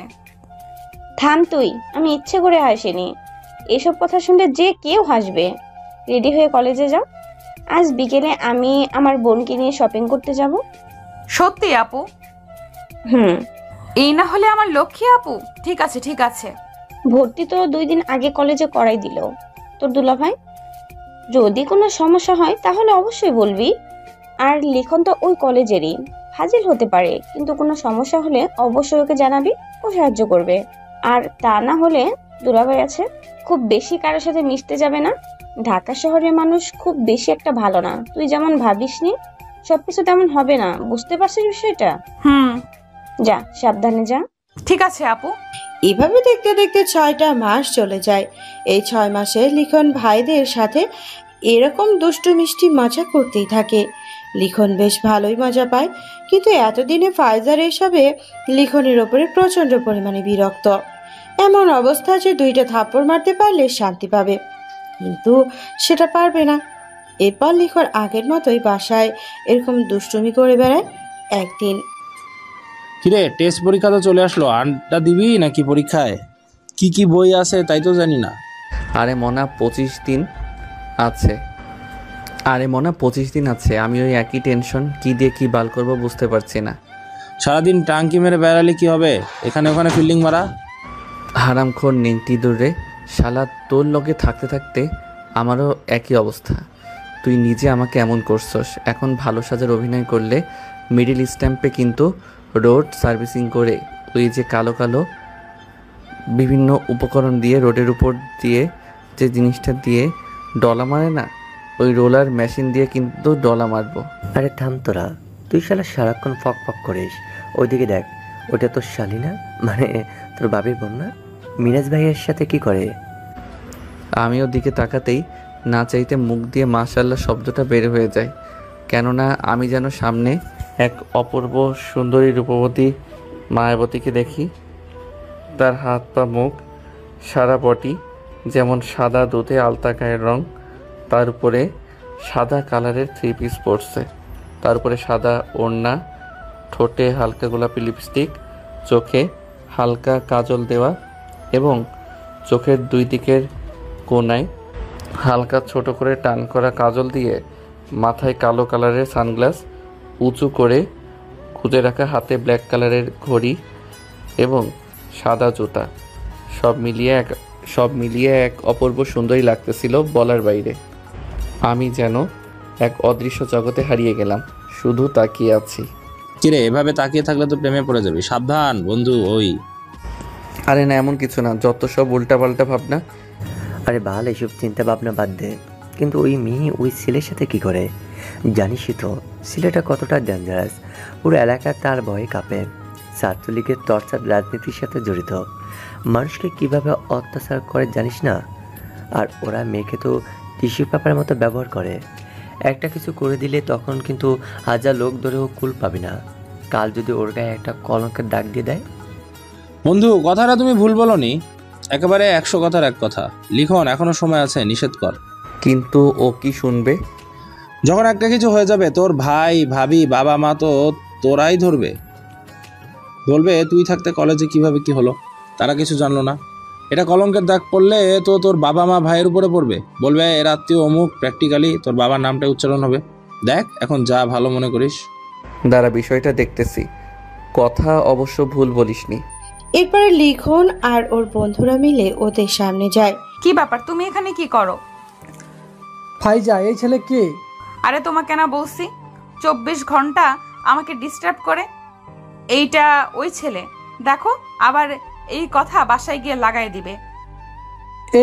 থাম তুই, আমি ইচ্ছে করে হাসিনি। এসব কথা শুনলে যে কেউ হাসবে। রেডি হয়ে কলেজে যাও, আজ বিকেলে আমি আমার বোনকে নিয়ে শপিং করতে যাব।
সত্যি আপু?
হুম।
এই না হলে আমার লক্ষ্মী আপু। ঠিক আছে।
ভর্তি তো 2 দিন আগে কলেজে করাই দিল তোর দুলাভাই। যদি কোনো সমস্যা হয় তাহলে অবশ্যই বলবি। আর লিখন তো ওই কলেজেরই, ফাজিল হতে পারে, কিন্তু কোনো সমস্যা হলে অবশ্যই ওকে জানাবি, ও সাহায্য করবে। আর তা না হলে দুলাভাই আছে, খুব বেশি কারোর সাথে মিশতে যাবে না। ঢাকা শহরের মানুষ খুব বেশি একটা ভালো না, তুই যেমন ভাবিস নি সবকিছু তেমন হবে না, বুঝতে পারছিস বিষয়টা? যা, সাবধানে যা।
ঠিক আছে আপু।
এভাবে দেখতে দেখতে 6টা মাস চলে যায়। এই 6 মাসে লিখন ভাইদের সাথে এরকম দুষ্টু মিষ্টি মজা করতেই থাকে। লিখন বেশ ভালোই মজা পায়, কিন্তু এতদিনে ফাইজার এসবে লিখনের ওপরে প্রচন্ড পরিমাণে বিরক্ত। এমন অবস্থা যে 2টা থাপ্পড় মারতে পারলে শান্তি পাবে, কিন্তু সেটা পারবে না। এরপর লিখন আগের মতোই বাসায় এরকম দুষ্টুমি করে বেড়ায়। একদিন,
কিরে, টেস্ট পরীক্ষা তো চলে আসলো, আড্ডা দিবি নাকি পরীক্ষায়? কি বই আছে তাই তো জানি না।
আরে মনা 25 দিন আছে। আমি ওই একই টেনশন, কি দিয়ে কি বাল করবো বুঝতে পারছি না।
সারাদিন টাঙ্কি মেরে বেড়ালে কি হবে? এখানে ওখানে ফিল্ডিং মারা।
হারামখোর নেংটি দূরে শালা, তোর লগে থাকতে থাকতে আমারও একই অবস্থা। তুই নিজে আমাকে এমন করছস। এখন ভালো সাজার অভিনয় করলে মিডিল স্ট্যাম্পে কিন্তু রোড সার্ভিসিং করে ওই যে কালো কালো বিভিন্ন উপকরণ দিয়ে রোডের উপর দিয়ে যে জিনিসটা দিয়ে ডলা মারে না, ওই রোলার মেশিন দিয়ে কিন্তু ডলা মারবো।
আরে থাম তোরা, তুই সারাক্ষণ ফক ফক করিস। ওইদিকে দেখ, ওটা তোর শালি না, মানে তোর বাবির বোন না? মিরাজ ভাইয়ের সাথে কি করে?
আমি ওর দিকে তাকাতেই না চাইতে মুখ দিয়ে মাশাআল্লাহ শব্দটা বের হয়ে যায়, কেননা আমি যেন সামনে এক অপূর্ব সুন্দরী রূপবতী মায়াবতীকে দেখি। তার হাত পা মুখ সারা বডি যেমন সাদা দুধে আলতা গায়ের রং, তার উপরে সাদা কালারের 3 পিস পরছে, তার উপরে সাদা ওড়না, ঠোঁটে হালকা গোলাপি লিপস্টিক, চোখে হালকা কাজল দেওয়া এবং চোখের 2 দিকের কোণায় হালকা ছোট করে টান করা কাজল দিয়ে, মাথায় কালো কালারের সানগ্লাস, উঁচু করে খুঁজে রাখা হাতে ব্ল্যাক কালারের ঘড়ি এবং সাদা জুতা। সব মিলিয়ে এক অপূর্ব সুন্দরী লাগতেছিল, বলার বাইরে। আমি যেন এক অদৃশ্য জগতে হারিয়ে গেলাম, শুধু তাকিয়ে আছি।
কিরে, এভাবে তাকিয়ে থাকলে তো প্রেমে পড়ে যাবি, সাবধান বন্ধু। ওই
আরে না, এমন কিছু না, যত সব উল্টাপাল্টা ভাবনা।
আরে বাল, এসব চিন্তা ভাবনা বাদ দে। কিন্তু ওই মেয়ে ওই ছেলের সাথে কি করে? জানিসই তো সিলেটটা কতটা ডেঞ্জারাস, পুরো এলাকা তার ভয়ে কাঁপে। ছাত্রলীগের টর্চার রাজনীতির সাথে জড়িত, মানুষকে কিভাবে অত্যাচার করে জানিস না? আর ওরা মেয়েকে তো টিস্যু পেপারের মতো ব্যবহার করে। একটা কিছু করে দিলে তখন কিন্তু হাজার লোক ধরেও কুল পাবি না। কাল যদি ওর গায়ে একটা কলঙ্কের দাগ দিয়ে দেয়।
বন্ধু, কথাটা তুমি ভুল বলনি, একেবারে 100 কথার এক কথা। লিখন, এখনো সময় আছে, নিষেধ কর।
কিন্তু ও কি শুনবে?
যখন একটা কিছু হয়ে যাবে তোর ভাই ভাবি বাবা মা তো তোরাই ধরবে, বলবে তুই থাকতে কলেজে কিভাবে কি হলো, তারা কিছু জানলো না। এটা কলঙ্কের দাগ পড়লে তো তোর বাবা মা ভাইয়ের উপরে পড়বে, বলবে এর আত্মীয় অমুক, প্র্যাকটিক্যালি তোর বাবার নামটা উচ্চারণ হবে। দেখ এখন যা ভালো মনে করিস।
দাঁড়া, বিষয়টা দেখতেছি। কথা অবশ্য ভুল বলিসনি।
এরপরে লিখন আর ওর বন্ধুরা মিলে ওদের সামনে যায়।
কি ব্যাপার, তুমি এখানে কি করো?
ফাইজা, এই ছেলে কে?
আরে তোমাকে না বলছি 24 ঘন্টা আমাকে ডিস্টার্ব করে? এইটা ওই ছেলে, দেখো আবার এই কথা বাসায় গিয়ে লাগাই দিবে।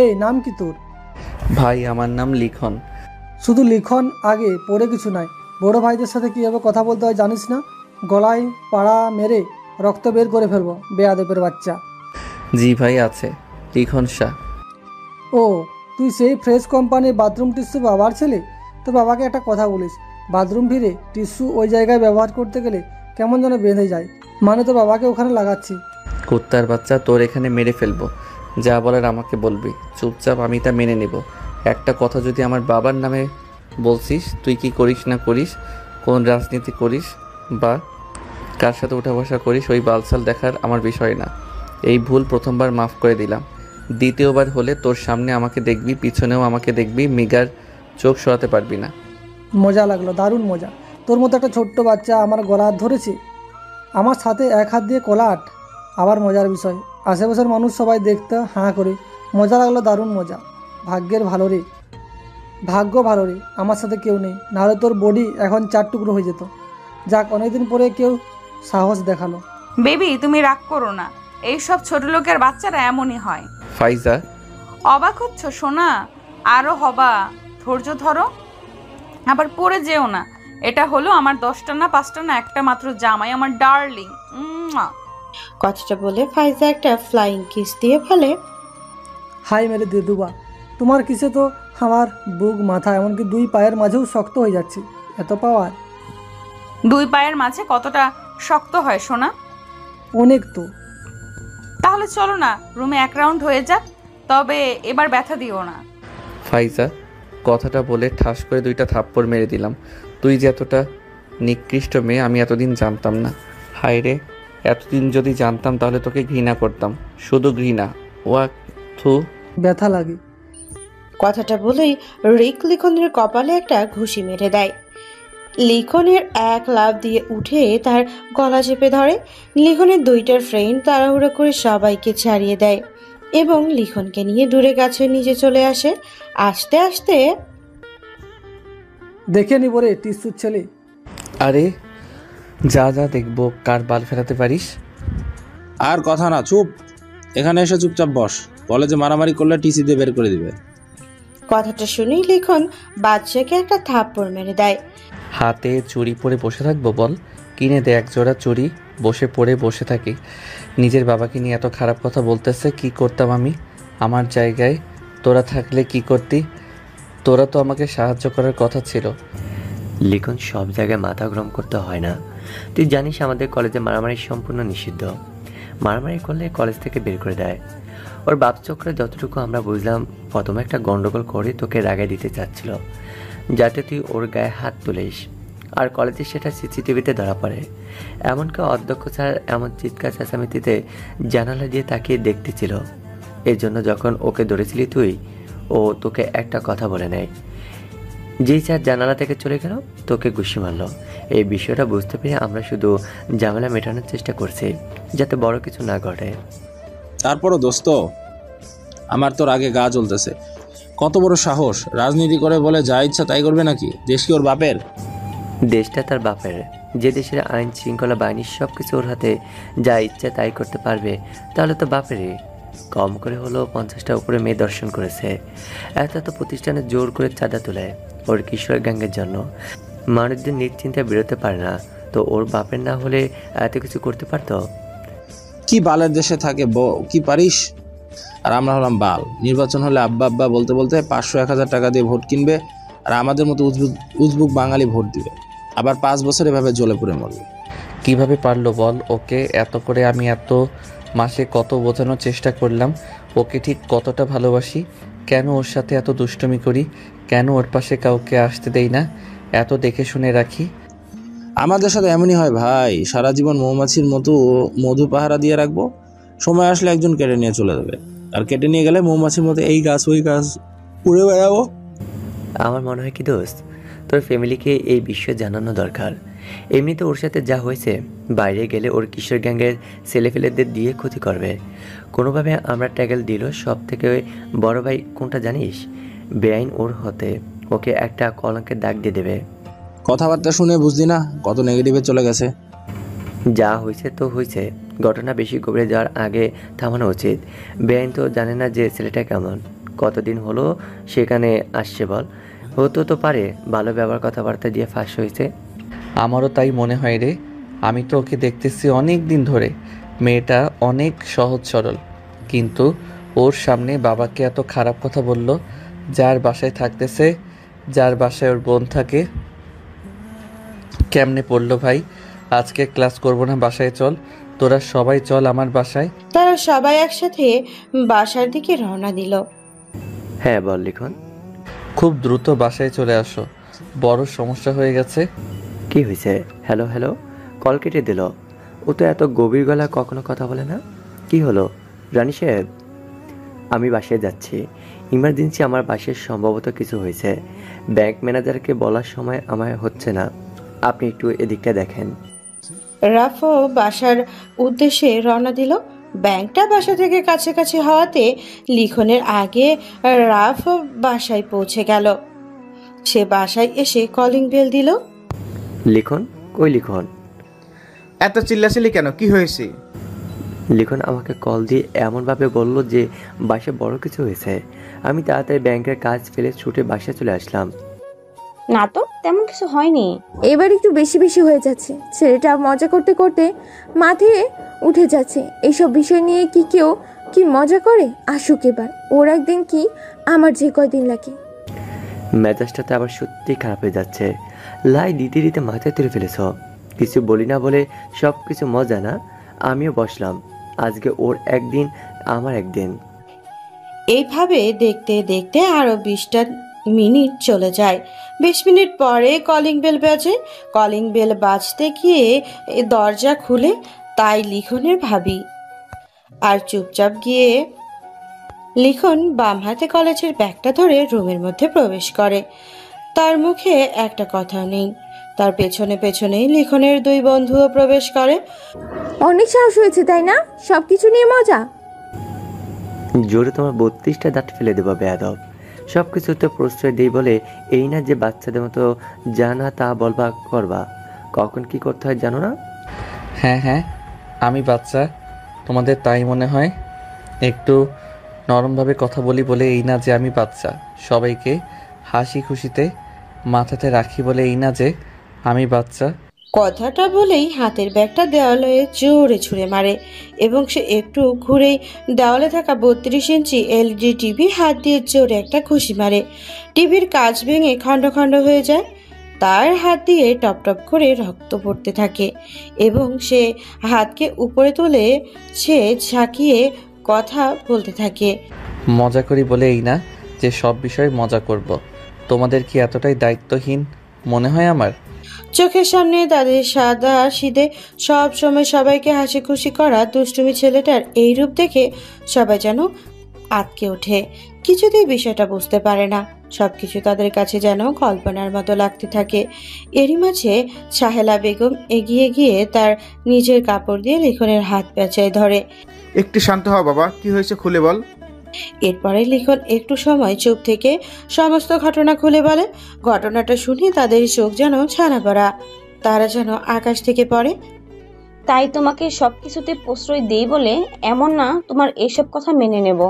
এই নাম কি তোর?
ভাই, আমার নাম লিখন।
শুধু লিখন, আগে পড়ে কিছু নাই। বড় ভাইদের সাথে কীভাবে কথা বলতে হয় জানিস না? গলায় পাড়া মেরে রক্ত বের করে ফেলবো, বেয়াদবের বাচ্চা।
জি ভাই, আছে, লিখন শাহ।
ও, তুই সেই ফ্রেশ কোম্পানির বাথরুম টিস্যু বাবার ছেলে? তো বাবাকে একটা কথা বলিস, বাথরুম ফিরে টিস্যু ওই জায়গায় ব্যবহার করতে গেলে কেমন যেন বেঁধে যায়। মানে তো বাবাকে ওখানে লাগাচ্ছি।
কুত্তার বাচ্চা, তোর এখানে মেরে ফেলবো। যা বলার আমাকে বলবি, চুপচাপ আমি তা মেনে নেব। একটা কথা যদি আমার বাবার নামে বলছিস, তুই কি করিস না করিস, কোন রাজনীতি করিস বা কার সাথে উঠা বসা করিস, ওই বালসাল দেখার আমার বিষয় না। এই ভুল প্রথমবার মাফ করে দিলাম। দ্বিতীয়বার হলে তোর সামনে আমাকে দেখবি, পিছনেও আমাকে দেখবি, মিগার চোখ সরাতে পারবি না।
মজা লাগলো, দারুণ মজা। তোর মতো একটা ছোট্ট বাচ্চা আমার গলা হাত ধরেছে, আমার সাথে এক হাত দিয়ে কলাট। আবার মজার বিষয়, আশেপাশের মানুষ সবাই দেখতে হাঁ করে। মজা লাগলো, দারুণ মজা। ভাগ্যের ভালো রে, ভাগ্য ভালো রে, আমার সাথে কেউ নেই, নাহলে তোর বডি এখন 4 টুকরো হয়ে যেত। যাক, অনেকদিন পরে কেউ সাহস দেখালো।
বেবি, তুমি রাগ করো না, এইসব ছোট লোকের বাচ্চারা এমনই হয়।
ফাইজা,
অবাক হচ্ছ সোনা? আরো হবা, ধৈর্য ধরো, আবার পড়ে যেও না। এটা হলো আমার 10টা না 5টা না একটা মাত্র জামাই, আমার ডার্লিং।
কথাটা বলে ফাইজা একটা ফ্লাইং কিস দিয়ে ফেলে।
হাই মেরে দেদুবা, তোমার কিসে তো আমার বুক মাথা এমনকি 2 পায়ের মাঝেও শক্ত হয়ে যাচ্ছে, এত পাওয়ার।
2 পায়ের মাঝে কতটা শক্ত হয় সোনা?
অনেক তো।
তাহলে চলো না রুমে 1 রাউন্ড হয়ে যাক, তবে এবার ব্যথা দিও না।
ফাইজা, কথাটা বলে ঠাস করে 2টা থাপ্পড় মেরে দিলাম। তুই যে এতটা নিকৃষ্ট মেয়ে আমি এতদিন জানতাম না। হায় রে, এতদিন যদি জানতাম তাহলে তোকে ঘৃণা করতাম, শুধু ঘৃণা। ওয়া থু,
ব্যথা লাগে।
কথাটা বলেই রিক লিখনের কপালে একটা ঘুষি মেরে দেয়। লিখনের এক লাফ দিয়ে উঠে তার গলা চেপে ধরে। লিখনের 2টা ফ্রেন্ড তাড়াহুড়ো করে সবাইকে ছাড়িয়ে দেয় এবং লিখনকে নিয়ে দূরে গাছের নিচে চলে আসে। আস্তে আস্তে
দেখে নিব রে টিস্যুর ছেলে।
আরে যা যা দেখবো কার বাল ফেরাতে পারিস।
আর কথা না, চুপ। এখানে এসে চুপচাপ বস, কলেজে মারামারি করলে টিসি দিয়ে বের করে দিবে।
কথাটা শুনেই লিখন বাদশাকে একটা থাপ্পড় মেরে দেয়।
হাতে চুড়ি পরে বসে থাকবো বল? কিনে দে 1 জোড়া চুড়ি, বসে থাকি। নিজের বাবাকে নিয়ে এত খারাপ কথা বলতেছে, কি করতাম আমি? আমার জায়গায় তোরা থাকলে কি করতি? তোরা তো আমাকে সাহায্য করার কথা ছিল।
লিখন, সব জায়গায় মাথা গরম করতে হয় না। তুই জানিস আমাদের কলেজে মারামারি সম্পূর্ণ নিষিদ্ধ। মারামারি করলে কলেজ থেকে বের করে দেয়। ওর বাপ চক্রে যতটুকু আমরা বুঝলাম, প্রথমে একটা গন্ডগোল করে তোকে রাগায় দিতে চাচ্ছিল, যাতে তুই ওর গায়ে হাত তুলিস। আর কলেজে সেটা সিসিটিভিতে ধরা পড়ে। এমনকি অধ্যক্ষ স্যার এমন চিৎকার চেঁচামেচিতে জানালা দিয়ে তাকিয়ে দেখতেছিল। এর জন্য যখন ওকে ধরেছিলি তুই, ও তোকে একটা কথা বলে নেয়। যেই স্যার জানালা থেকে চলে গেল, তোকে ঘুষি মারল। এই বিষয়টা বুঝতে পেরে আমরা শুধু ঝামেলা মেটানোর চেষ্টা করছি, যাতে বড় কিছু না ঘটে।
তারপরও দোস্ত, আমার তোর আগে গা জ্বলতেছে। কত বড় সাহস, রাজনীতি করে বলে যা ইচ্ছা তাই করবে নাকি? দেশ কি ওর বাপের?
দেশটা তার বাপের। যে দেশের আইন শৃঙ্খলা বাহিনীর সব কিছু ওর হাতে, যা ইচ্ছা তাই করতে পারবে, তাহলে তো বাপেরই। কম করে হলেও 50টা উপরে মেয়ে দর্শন করেছে। এত প্রতিষ্ঠানে জোর করে চাঁদা তোলে ওর কিশোর গ্যাংয়ের জন্য। মানুষদের নিশ্চিন্তায় বেরোতে পারে না, তো ওর বাপের না হলে এত কিছু করতে পারতো?
কি বালের দেশে থাকে কি পারিস? আর আমরা হলাম বাল। নির্বাচন হলে আব্বা আব্বা বলতে বলতে 500-1000 টাকা দিয়ে ভোট কিনবে, আর আমাদের মতো উজবুক বাঙালি ভোট দিবে, আবার 5 বছর এভাবে জ্বলে পুড়ে মরবে।
কিভাবে পারলো বল? ওকে এত করে আমি এত মাসে কত বোঝানোর চেষ্টা করলাম, ওকে ঠিক কতটা ভালোবাসি, কেন ওর সাথে এত দুষ্টুমি করি, কেন ওর পাশে কাউকে আসতে দেই না, এত দেখে শুনে রাখি।
আমাদের সাথে এমনই হয় ভাই, সারা জীবন মৌমাছির মতো মধু পাহারা দিয়ে রাখবো, সময় আসলে একজন কেটে নিয়ে চলে যাবে, আর কেটে নিয়ে গেলে মৌমাছির মতো এই গাছ ওই গাছ উড়ে বেড়াবো।
আমার মনে হয় কি দোস্ত, তোর ফ্যামিলিকে এই বিষয়ে জানানো দরকার। এমনিতে ওর সাথে যা হয়েছে, বাইরে গেলে ওর কিশোর গ্যাংয়ের ছেলেফেলেদের দিয়ে ক্ষতি করবে। কোনোভাবে আমরা ট্যাগেল দিল। সব থেকে বড় ভাই কোনটা জানিস? বেআইন ওর হতে ওকে একটা কলঙ্কের দাগ দিয়ে দেবে।
কথাবার্তা শুনে বুঝলি না কত নেগেটিভে চলে গেছে?
যা হয়েছে তো হয়েছে, ঘটনা বেশি গভীরে যাওয়ার আগে থামানো উচিত। বেআইন তো জানে না যে ছেলেটা কেমন, কতদিন হলো সেখানে আসছে বল। হতো তো পারে ভালো ব্যবহার কথাবার্তা দিয়ে ফাঁস হয়েছে।
আমারও তাই মনে হয় রে, আমি তো ওকে দেখতেছি অনেক দিন ধরে, মেয়েটা অনেক সহজ সরল, কিন্তু ওর সামনে বাবাকে এত খারাপ কথা বলল। যার বাসায় থাকতেছে, যার বাসায় ওর বোন থাকে, কেমনে পড়লো ভাই? আজকে ক্লাস করব না, বাসায় চল, তোরা সবাই চল আমার বাসায়।
তারা সবাই একসাথে বাসার দিকে রওনা দিল।
হ্যাঁ বল লিখন।
খুব দ্রুত বাসায় চলে আসো, বড় সমস্যা হয়ে গেছে।
কি হয়েছে? হ্যালো হ্যালো কল কেটে দিল। ও তো এত গভীর গলা কখনো কথা বলে না। কি হলো রানী সাহেব? আমি বাসায় যাচ্ছি, ইমার্জেন্সি আমার বাসায় সম্ভবত কিছু হয়েছে। ব্যাংক ম্যানেজারকে বলার সময় আমায় হচ্ছে না, আপনি একটু এদিকটা দেখেন।
রাফও বাসার উদ্দেশ্যে রওনা দিল। ব্যাংকটা বাসা থেকে কাছাকাছি হওয়াতে লিখনের আগে রাফ বাসায় পৌঁছে গেল। সে বাসায় এসে কলিং বেল দিল।
লিখন, কই লিখন?
এত চিল্লাচিল্লি কেন? কি হয়েছে?
লিখন আমাকে কল দিয়ে এমনভাবে বলল যে বাসায় বড় কিছু হয়েছে। আমি তাড়াতাড়ি ব্যাংকের কাজ ফেলে ছুটে বাসায় চলে আসলাম।
না তো, তেমন কিছু হয়নি।
এবার একটু বেশি বেশি হয়ে যাচ্ছে। ছেলেটা মজা করতে করতে মাথায় উঠে যাচ্ছে। এইসব বিষয় নিয়ে কি কেউ কি মজা করে? আসুক এবার, ওর একদিন কি আমার যে কয়দিন লাগে।
মেজাজটাতে আবার সত্যি খারাপ হয়ে যাচ্ছে। লাই দিতে দিতে মাথায় তুলে ফেলেছ। কিছু বলি না বলে সব কিছু মজা না। আমিও বসলাম, আজকে ওর একদিন আমার একদিন।
এইভাবে দেখতে দেখতে আরো 20টা মিনিট চলে যায়। 20 মিনিট পরে কলিং বেল বাজে। কলিং বেল বাজতে গিয়ে দরজা খুলে তাই লিখনের ভাবি, আর চুপচাপ গিয়ে লিখন বাম হাতে কলেজের ব্যাগটা ধরে রুমের মধ্যে প্রবেশ করে। তার মুখে একটা কথা নেই। তার পেছনে পেছনেই লিখনের 2 বন্ধুও প্রবেশ করে।
অনেক সাহস হয়েছে তাই না? সবকিছু নিয়ে মজা।
জোরে তোমার 32টা দাঁত ফেলে দেবো বেয়াদব। সব কিছুতে প্রশ্রয় দিই বলে এই না যে বাচ্চাদের মতো জানা তা বলবা করবা। কখন কি করতে হয় জানো না?
হ্যাঁ হ্যাঁ, আমি বাচ্চা, তোমাদের তাই মনে হয়? একটু নরমভাবে কথা বলি বলে এই না যে আমি বাচ্চা। সবাইকে হাসি খুশিতে মাথাতে রাখি বলে এই না যে আমি বাচ্চা।
কথাটা বলেই হাতের ব্যাগটা দেওয়ালে জোরে ছুঁড়ে মারে এবং সে একটু ঘুরেই দেওয়ালে থাকা 32 ইঞ্চি এলইডি টিভি হাত দিয়ে জোরে একটা ঘুষি মারে। টিভির কাঁচ ভেঙে খণ্ড খণ্ড হয়ে যায়। তার হাত দিয়ে টপ টপ করে রক্ত পড়তে থাকে এবং সে হাতকে উপরে তুলে সে ঝাঁকিয়ে কথা বলতে থাকে।
মজা করি বলে এই না যে সব বিষয়ে মজা করব। তোমাদের কি এতটাই দায়িত্বহীন মনে হয় আমার?
চোখের সামনে তাদের সাদা সিধে সব সময় সবাইকে হাসি খুশি করা দুষ্টুমি ছেলেটার এই রূপ দেখে সবাই যেন আটকে ওঠে। কিছুতেই বিষয়টা বুঝতে পারে না। সবকিছু তাদের কাছে যেন কল্পনার মতো লাগতে থাকে। এরই মাঝে সাহেলা বেগম এগিয়ে গিয়ে তার নিজের কাপড় দিয়ে লিখনের হাত পেঁচায় ধরে।
একটু শান্ত হও বাবা, কি হয়েছে খুলে বল।
এরপরে লিখন একটু সময় চুপ থেকে সমস্ত ঘটনা খুলে বলে। ঘটনাটা শুনে তাদের চোখ যেন ছানা পড়া, তারা যেন আকাশ থেকে পড়ে।
তাই তোমাকে সবকিছুতে প্রশ্রয় দেই বলে এমন না তোমার এসব কথা মেনে নেব।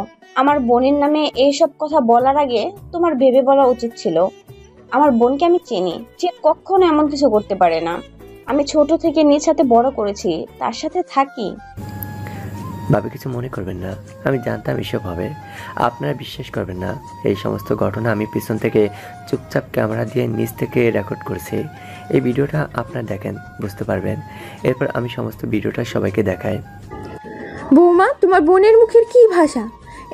আমার বোনের নামে এইসব কথা বলার আগে তোমার ভেবে বলা উচিত ছিল। আমার বোনকে আমি চিনি, যে কখনো এমন কিছু করতে পারে না। আমি ছোট থেকে নিজ হাতে বড় করেছি, তার সাথে থাকি।
ভাবে কিছু মনে করবেন না, আমি জানতাম এসব হবে। আপনারা বিশ্বাস করবেন না, এই সমস্ত ঘটনা আমি পিছন থেকে চুপচাপ ক্যামেরা দিয়ে নিচ থেকে রেকর্ড করেছি। এই ভিডিওটা আপনারা দেখেন, বুঝতে পারবেন। এরপর আমি সমস্ত ভিডিওটা সবাইকে দেখাই।
বৌমা, তোমার বোনের মুখের কি ভাষা!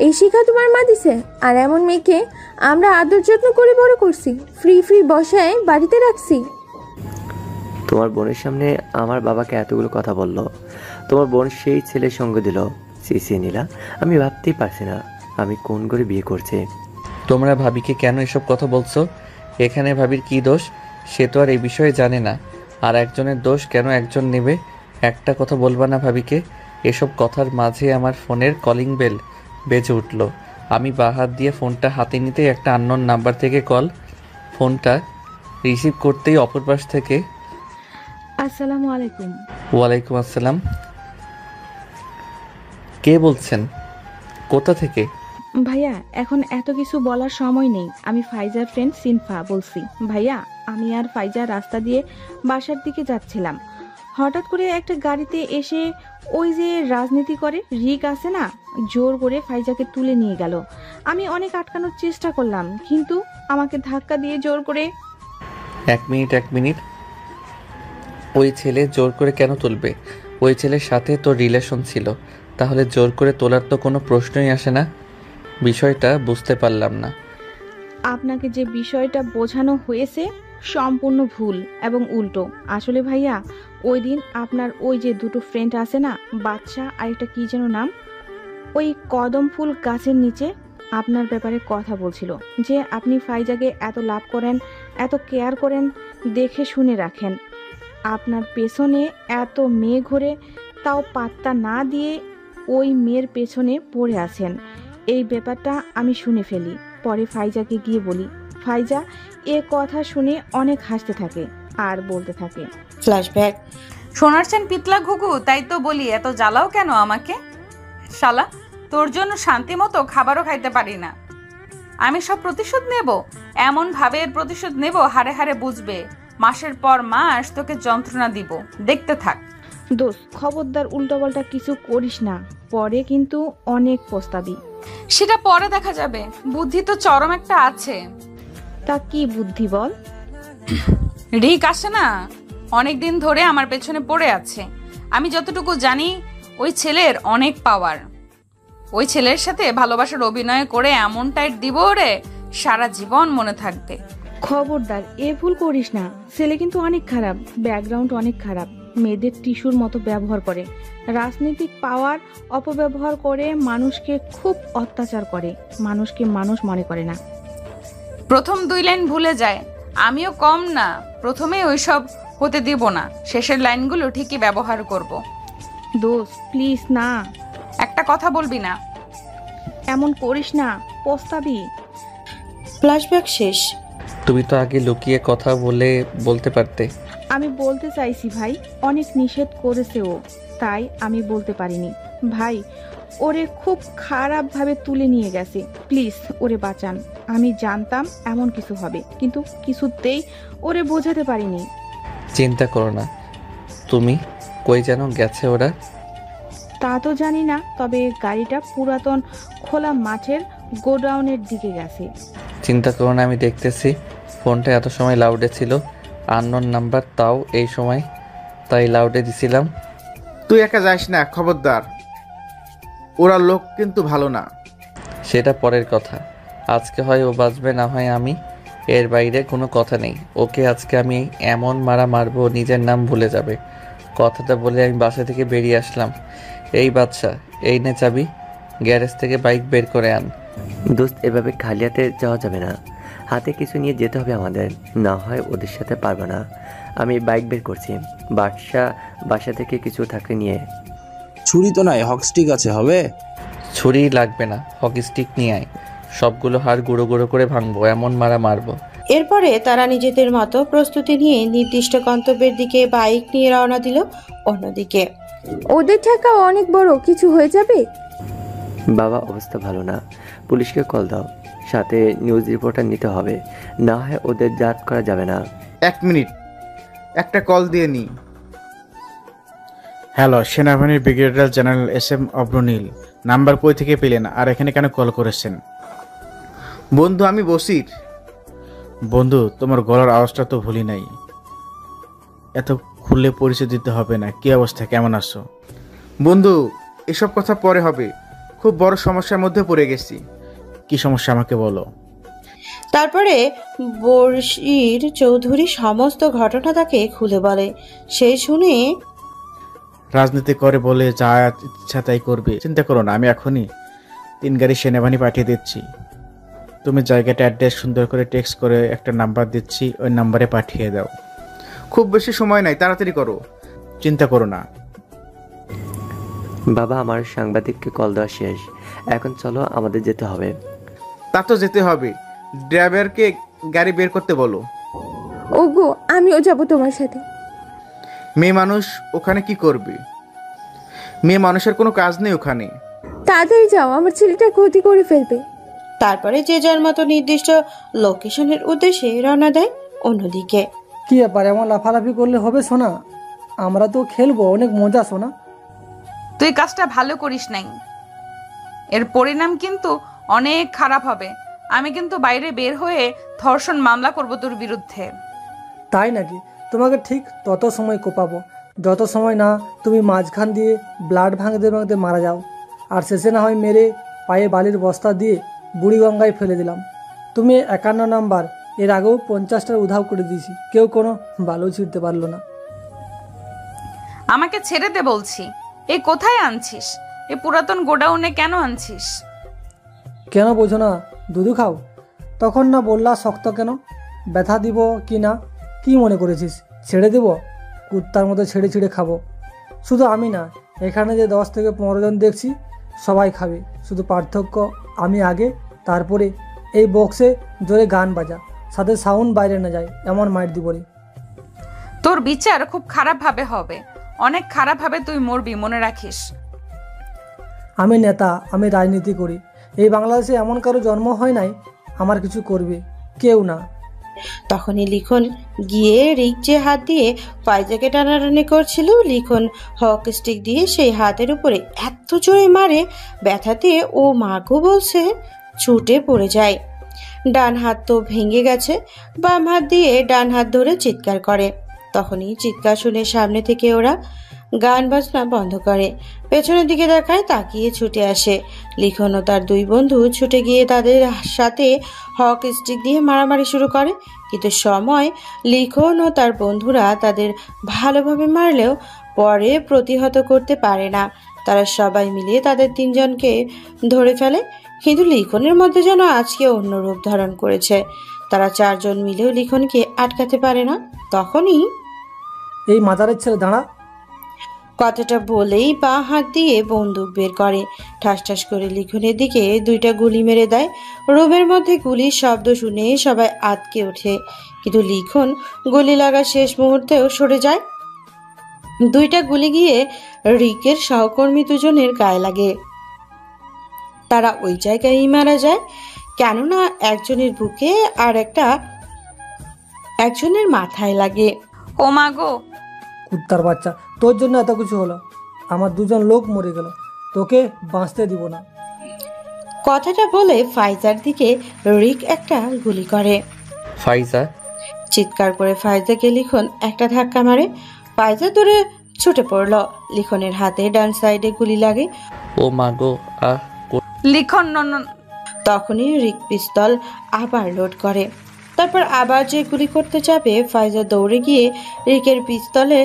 এই শিক্ষা তোমার মা দিছে? আর এমন মেয়েকে আমরা আদর যত্ন করে বড় করছি, ফ্রি ফ্রি বসায় বাড়িতে রাখছি।
তোমার বোনের সামনে আমার বাবাকে এতগুলো কথা বললো, তোমার বোন সেই ছেলের সঙ্গ দিল। সিসি নীলা, আমি ভাবতেই পারছি না আমি কোন করে বিয়ে করছি।
তোমরা ভাবিকে কেন এসব কথা বলছো? এখানে ভাবির কি দোষ? সে তো আর এই বিষয়ে জানে না। আর একজনের দোষ কেন একজন নেবে? একটা কথা বলবা না ভাবিকে? এসব কথার মাঝে আমার ফোনের কলিং বেল বেজে উঠল। আমি বাঁ হাত দিয়ে ফোনটা হাতে নিতেই একটা আননোন নাম্বার থেকে কল। ফোনটা রিসিভ করতেই অপর পাশ থেকে
আসসালামু আলাইকুম।
ওয়ালাইকুম আসসালাম। কে বলছেন? কোথা থেকে?
ভাইয়া, এখন এত কিছু বলার সময় নেই। আমি ফাইজার ফ্রেন্ড সিনফা বলছি। ভাইয়া, আমি আর ফাইজা রাস্তা দিয়ে বাসার দিকে যাচ্ছিলাম। হঠাৎ করে একটা গাড়িতে এসে ওই যে রাজনীতি করে রিক আছে না, জোর করে ফাইজাকে তুলে নিয়ে গেল। আমি অনেক আটকানোর চেষ্টা করলাম, কিন্তু আমাকে ধাক্কা দিয়ে জোর করে।
এক মিনিট। ওই ছেলে জোর করে কেন তুলবে? ওই ছেলের সাথে তোর রিলেশন ছিল, তাহলে জোর করে তোলার তো কোনো প্রশ্নই আসে না। বিষয়টা বুঝতে পারলাম না।
আপনাকে যে বিষয়টা বোঝানো হয়েছে সম্পূর্ণ ভুল এবং উল্টো। আসলে ভাইয়া, ওই দিন আপনার ওই যে দুটো ফ্রেন্ড আছে না, বাদশা আর একটা কি যেন নাম, ওই কদম ফুল গাছের নিচে আপনার ব্যাপারে কথা বলছিল, যে আপনি ফাইজাকে এত লাভ করেন, এত কেয়ার করেন, দেখে শুনে রাখেন। আপনার পেছনে এত মেয়ে ঘুরে, তাও পাত্তা না দিয়ে ওই মেয়ের পেছনে পড়ে আছেন। এই ব্যাপারটা আমি শুনে ফেলি। পরে ফাইজাকে গিয়ে বলি। ফাইজা এ কথা শুনে অনেক হাসতে থাকে আর বলতে থাকে।
ফ্ল্যাশব্যাক।
সোনার চান পিতলা ঘুঘু, তাই তো বলি এত জ্বালাও কেন আমাকে? শালা, তোর জন্য শান্তি মতো খাবারও খাইতে পারি না। আমি সব প্রতিশোধ নেব, এমন ভাবে এর প্রতিশোধ নেব হারে হারে বুঝবে। মাসের পর মাস তোকে যন্ত্রণা দিব, দেখতে থাক।
দোস্ত, খবরদার উল্টোপাল্টা কিছু করিস না, পরে কিন্তু অনেক পস্তাবি।
সেটা পরে দেখা যাবে, বুদ্ধি তো চরম একটা আছে।
তা কি বুদ্ধি বল?
রিক আসে না, অনেকদিন ধরে আমার পেছনে পড়ে আছে। আমি যতটুকু জানি ওই ছেলের অনেক পাওয়ার। ওই ছেলের সাথে ভালোবাসার অভিনয় করে এমন টাইট দিব ওরে, সারা জীবন মনে থাকবে।
খবরদার এ ভুল করিস না, ছেলে কিন্তু অনেক খারাপ, ব্যাকগ্রাউন্ড অনেক খারাপ, মেয়েদের টিস্যুর মতো ব্যবহার করে, রাজনৈতিক পাওয়ার অপব্যবহার করে, মানুষকে খুব অত্যাচার করে, মানুষকে মানুষ মনে করে না।
প্রথম 2 লাইন ভুলে যায়, আমিও কম না। প্রথমে ওইসব হতে দিব না, শেষের লাইনগুলো ঠিকই ব্যবহার করব।
দোস্ত প্লিজ না,
একটা কথা বলবি না।
এমন করিস না, পস্তাবি।
ফ্ল্যাশব্যাক শেষ।
তুমি তো আগে লুকিয়ে কথা বলতে পারতে।
আমি বলতে চাইছি ভাই, অনেক নিষেধ করেছে ও, তাই আমি বলতে পারিনি। ভাই, ওরে খুব খারাপভাবে তুলে নিয়ে গেছে, প্লিজ ওরে বাঁচান। আমি জানতাম এমন কিছু হবে, কিন্তু কিছুতেই ওরে বোঝাতে পারিনি।
চিন্তা করো না। তুমি কই যেন গেছে ওরা?
তা তো জানি না, তবে গাড়িটা পুরাতন খোলা মাঠের গোডাউনের দিকে গেছে।
চিন্তা করো না, আমি দেখতেছি। ফোনটা এত সময় লাউডে ছিল, আননোন নাম্বার, তাও এই সময়, তাই লাউডে দিছিলাম।
তুই একা যাস না, খবরদার। ওরা লোক কিন্তু ভালো না।
সেটা পরের কথা। আজকে হয় ও বাঁচবে, না হয় আমি। এর বাইরে কোনো কথা নেই। ওকে আজকে আমি এমন মারা মারবো, নিজের নাম ভুলে যাবে। কথাটা বলে আমি বাসা থেকে বেরিয়ে আসলাম। এই বাদশা, এই নে চাবি, গ্যারেজ থেকে বাইক বের করে আন।
দোস্ত, এভাবে খালি হাতে যাওয়া যাবে না, হাতে কিছু নিয়ে যেতে হবে আমাদের, না হয় ওদের সাথে পারবো না। আমি বাইক বের করছি, বাসা থেকে কিছু থাকলে নিয়ে।
ছুরি তো নাই, হক স্টিক আছে, হবে?
ছুরি লাগবে না, হকি স্টিক নিয়ে আয়। সবগুলো হাড় গুঁড়ো গুঁড়ো করে ভাঙবো, এমন মারা মারবো।
এরপরে তারা নিজেদের মতো প্রস্তুতি নিয়ে নির্দিষ্ট গন্তব্যের দিকে বাইক নিয়ে রওনা দিল। অন্যদিকে
ওদের ঠেকা অনেক বড় কিছু হয়ে যাবে।
বাবা অবস্থা ভালো না, পুলিশকে কল দাও। সাথে নিউজ রিপোর্টার নিতে হবে, না হয় ওদের জাজ করা যাবে না।
1 মিনিট, একটা কল দিয়ে নি। হ্যালো, সেনাবাহিনীর ব্রিগেডিয়ার জেনারেল SM অব্রনীল। নাম্বার কই থেকে পেলেন আর এখানে কেন কল করেছেন? বন্ধু, আমি বসির। বন্ধু, তোমার গলার আওয়াজটা তো ভুলি নাই। এত খুললে পরিচয় দিতে হবে না। কি অবস্থা, কেমন আছো? বন্ধু, এসব কথা পরে হবে। খুব বড় সমস্যার মধ্যে পড়ে গেছি। কি সমস্যা আমাকে বলো।
তারপরে বশির চৌধুরী সমস্ত ঘটনা তাকে খুলে বলে। সে শুনে
রাজনীতি করে বলে যা ইচ্ছা তাই করবে। চিন্তা করো না, আমি এখনই 3 গাড়ি সেনাবাহিনী পাঠিয়ে দিচ্ছি। তুমি জায়গাটা অ্যাড্রেস সুন্দর করে টেক্সট করে একটা নাম্বার দিচ্ছি, ওই নাম্বারে পাঠিয়ে দাও। খুব বেশি সময় নাই, তাড়াতাড়ি করো। চিন্তা করো না।
বাবা, আমার সাংবাদিককে কল দেওয়া শেষ, এখন চলো, আমাদের যেতে হবে।
তা তো যেতে হবে। ড্রাইভারকে গাড়ি বের করতে বলো।
ওগো, আমিও যাব তোমার সাথে।
মেয়ে মানুষ ওখানে কি করবে? মেয়ে মানুষের কোনো কাজ নেই ওখানে।
তাড়াতাড়ি যাও, আমার ছেলেটা ক্ষতি করে ফেলবে।
তারপরে যে যার মতো নির্দিষ্ট লোকেশনের উদ্দেশ্যে রওনা দেয়। অন্যদিকে
কি ব্যাপার, এমন লাফালাফি করলে হবে সোনা? আমরা তো খেলবো, অনেক মজা সোনা।
তুই কাজটা ভালো করিস নাই, এর পরিণাম কিন্তু অনেক খারাপ হবে। আমি কিন্তু বাইরে বের হয়ে ধর্ষণ মামলা করব তোর বিরুদ্ধে।
তাই নাকি? তোমাকে ঠিক তত সময় কোপাবো যত সময় না তুমি মাঝখান দিয়ে ব্লাড ভাঙতে ভাঙতে মারা যাও, আর শেষে না হয় মেরে পায়ে বালির বস্তা দিয়ে বুড়িগঙ্গায় ফেলে দিলাম। তুমি 51 নাম্বার, এর আগেও 50টার উধাও করে দিয়েছি, কেউ কোনো বালু ছিঁড়তে পারলো না।
আমাকে ছেড়ে দে বলছি। এই কোথায় আনছিস? এই পুরাতন গোডাউনে কেন আনছিস?
কেন বোঝো না? দুধু খাও। তখন না বললা শক্ত কেন? ব্যথা দিব কি না, কি মনে করেছিস ছেড়ে দেব? কুত্তার মতো ছেড়ে ছিঁড়ে খাবো। শুধু আমি না, এখানে যে 10 থেকে 15 জন দেখছি সবাই খাবে। শুধু পার্থক্য আমি আগে, তারপরে এই বক্সে জোরে গান বাজা, সাথে সাউন্ড বাইরে না যায়, এমন মাইর দিব রে।
তোর বিচার খুব খারাপভাবে হবে, অনেক খারাপভাবে তুই মরবি, মনে রাখিস।
আমি নেতা, আমি রাজনীতি করি। এই বাংলাদেশে এমন কারো জন্ম হয় নাই আমার কিছু করবে, কেউ না।
তখনই লিখন গিয়ে রিক যে হাত দিয়ে ফাইজাকে টানাটানি করছিল, লিখন হক স্টিক দিয়ে সেই হাতের উপরে এত জোরে মারে, ব্যথাতে ও মাগো বলছে ছুটে পড়ে যায়। ডান হাত তো ভেঙে গেছে, বাম হাত দিয়ে ডান হাত ধরে চিৎকার করে। তখনই চিৎকার শুনে সামনে থেকে ওরা গান বাজনা বন্ধ করে, পেছনের দিকে দেখায়, তাকিয়ে ছুটে আসে। লিখন ও তার 2 বন্ধু ছুটে গিয়ে তাদের সাথে হক স্টিক দিয়ে মারামারি শুরু করে। কিন্তু সময় লিখন ও তার বন্ধুরা তাদের ভালোভাবে মারলেও পরে প্রতিহত করতে পারে না। তারা সবাই মিলে তাদের 3 জনকে ধরে ফেলে, কিন্তু লিখনের মধ্যে যেন আজকে অন্য রূপ ধারণ করেছে। তারা 4 জন মিলেও লিখনকে আটকাতে পারে না। তখনই
এই মাদারের ছেলে দাঁড়া।
কথাটা বলেই বাঁ হাত দিয়ে বন্দুক বের করে, ঠাস ঠাস করে লিখনের দিকে 2টা গুলি মেরে দেয়। রুমের মধ্যে গুলির শব্দ শুনে সবাই আতকে ওঠে, কিন্তু লিখন গুলি লাগা শেষ মুহূর্তেও সরে যায়। 2টা গুলি গিয়ে রিকের সহকর্মী 2 জনের গায়ে লাগে। তারা ওই জায়গায় মারা যায়, কেননা একজনের বুকে আর একজনের মাথায় লাগে।
ও মা গো!
কুত্তার বাচ্চা, তোর জন্য এত কিছু হলো, আমার 2 জন লোক মরে গেল, তোকে বাঁচতে দিব না।
কথাটা বলে ফাইজার দিকে রিক একটা গুলি করে।
ফাইজা!
চিৎকার করে ফাইজাকে লিখন একটা ধাক্কা মারে। ফাইজা দূরে ছুটে পড়ল। লিখনের হাতে ডান সাইডে গুলি লাগে।
ও মা গো!
লিখন
তখনই রিক পিস্তল আবার লোড করে। তারপর আবার যে গুলি করতে যাবে, ফাইজা দৌড়ে গিয়ে রিকের পিস্তলে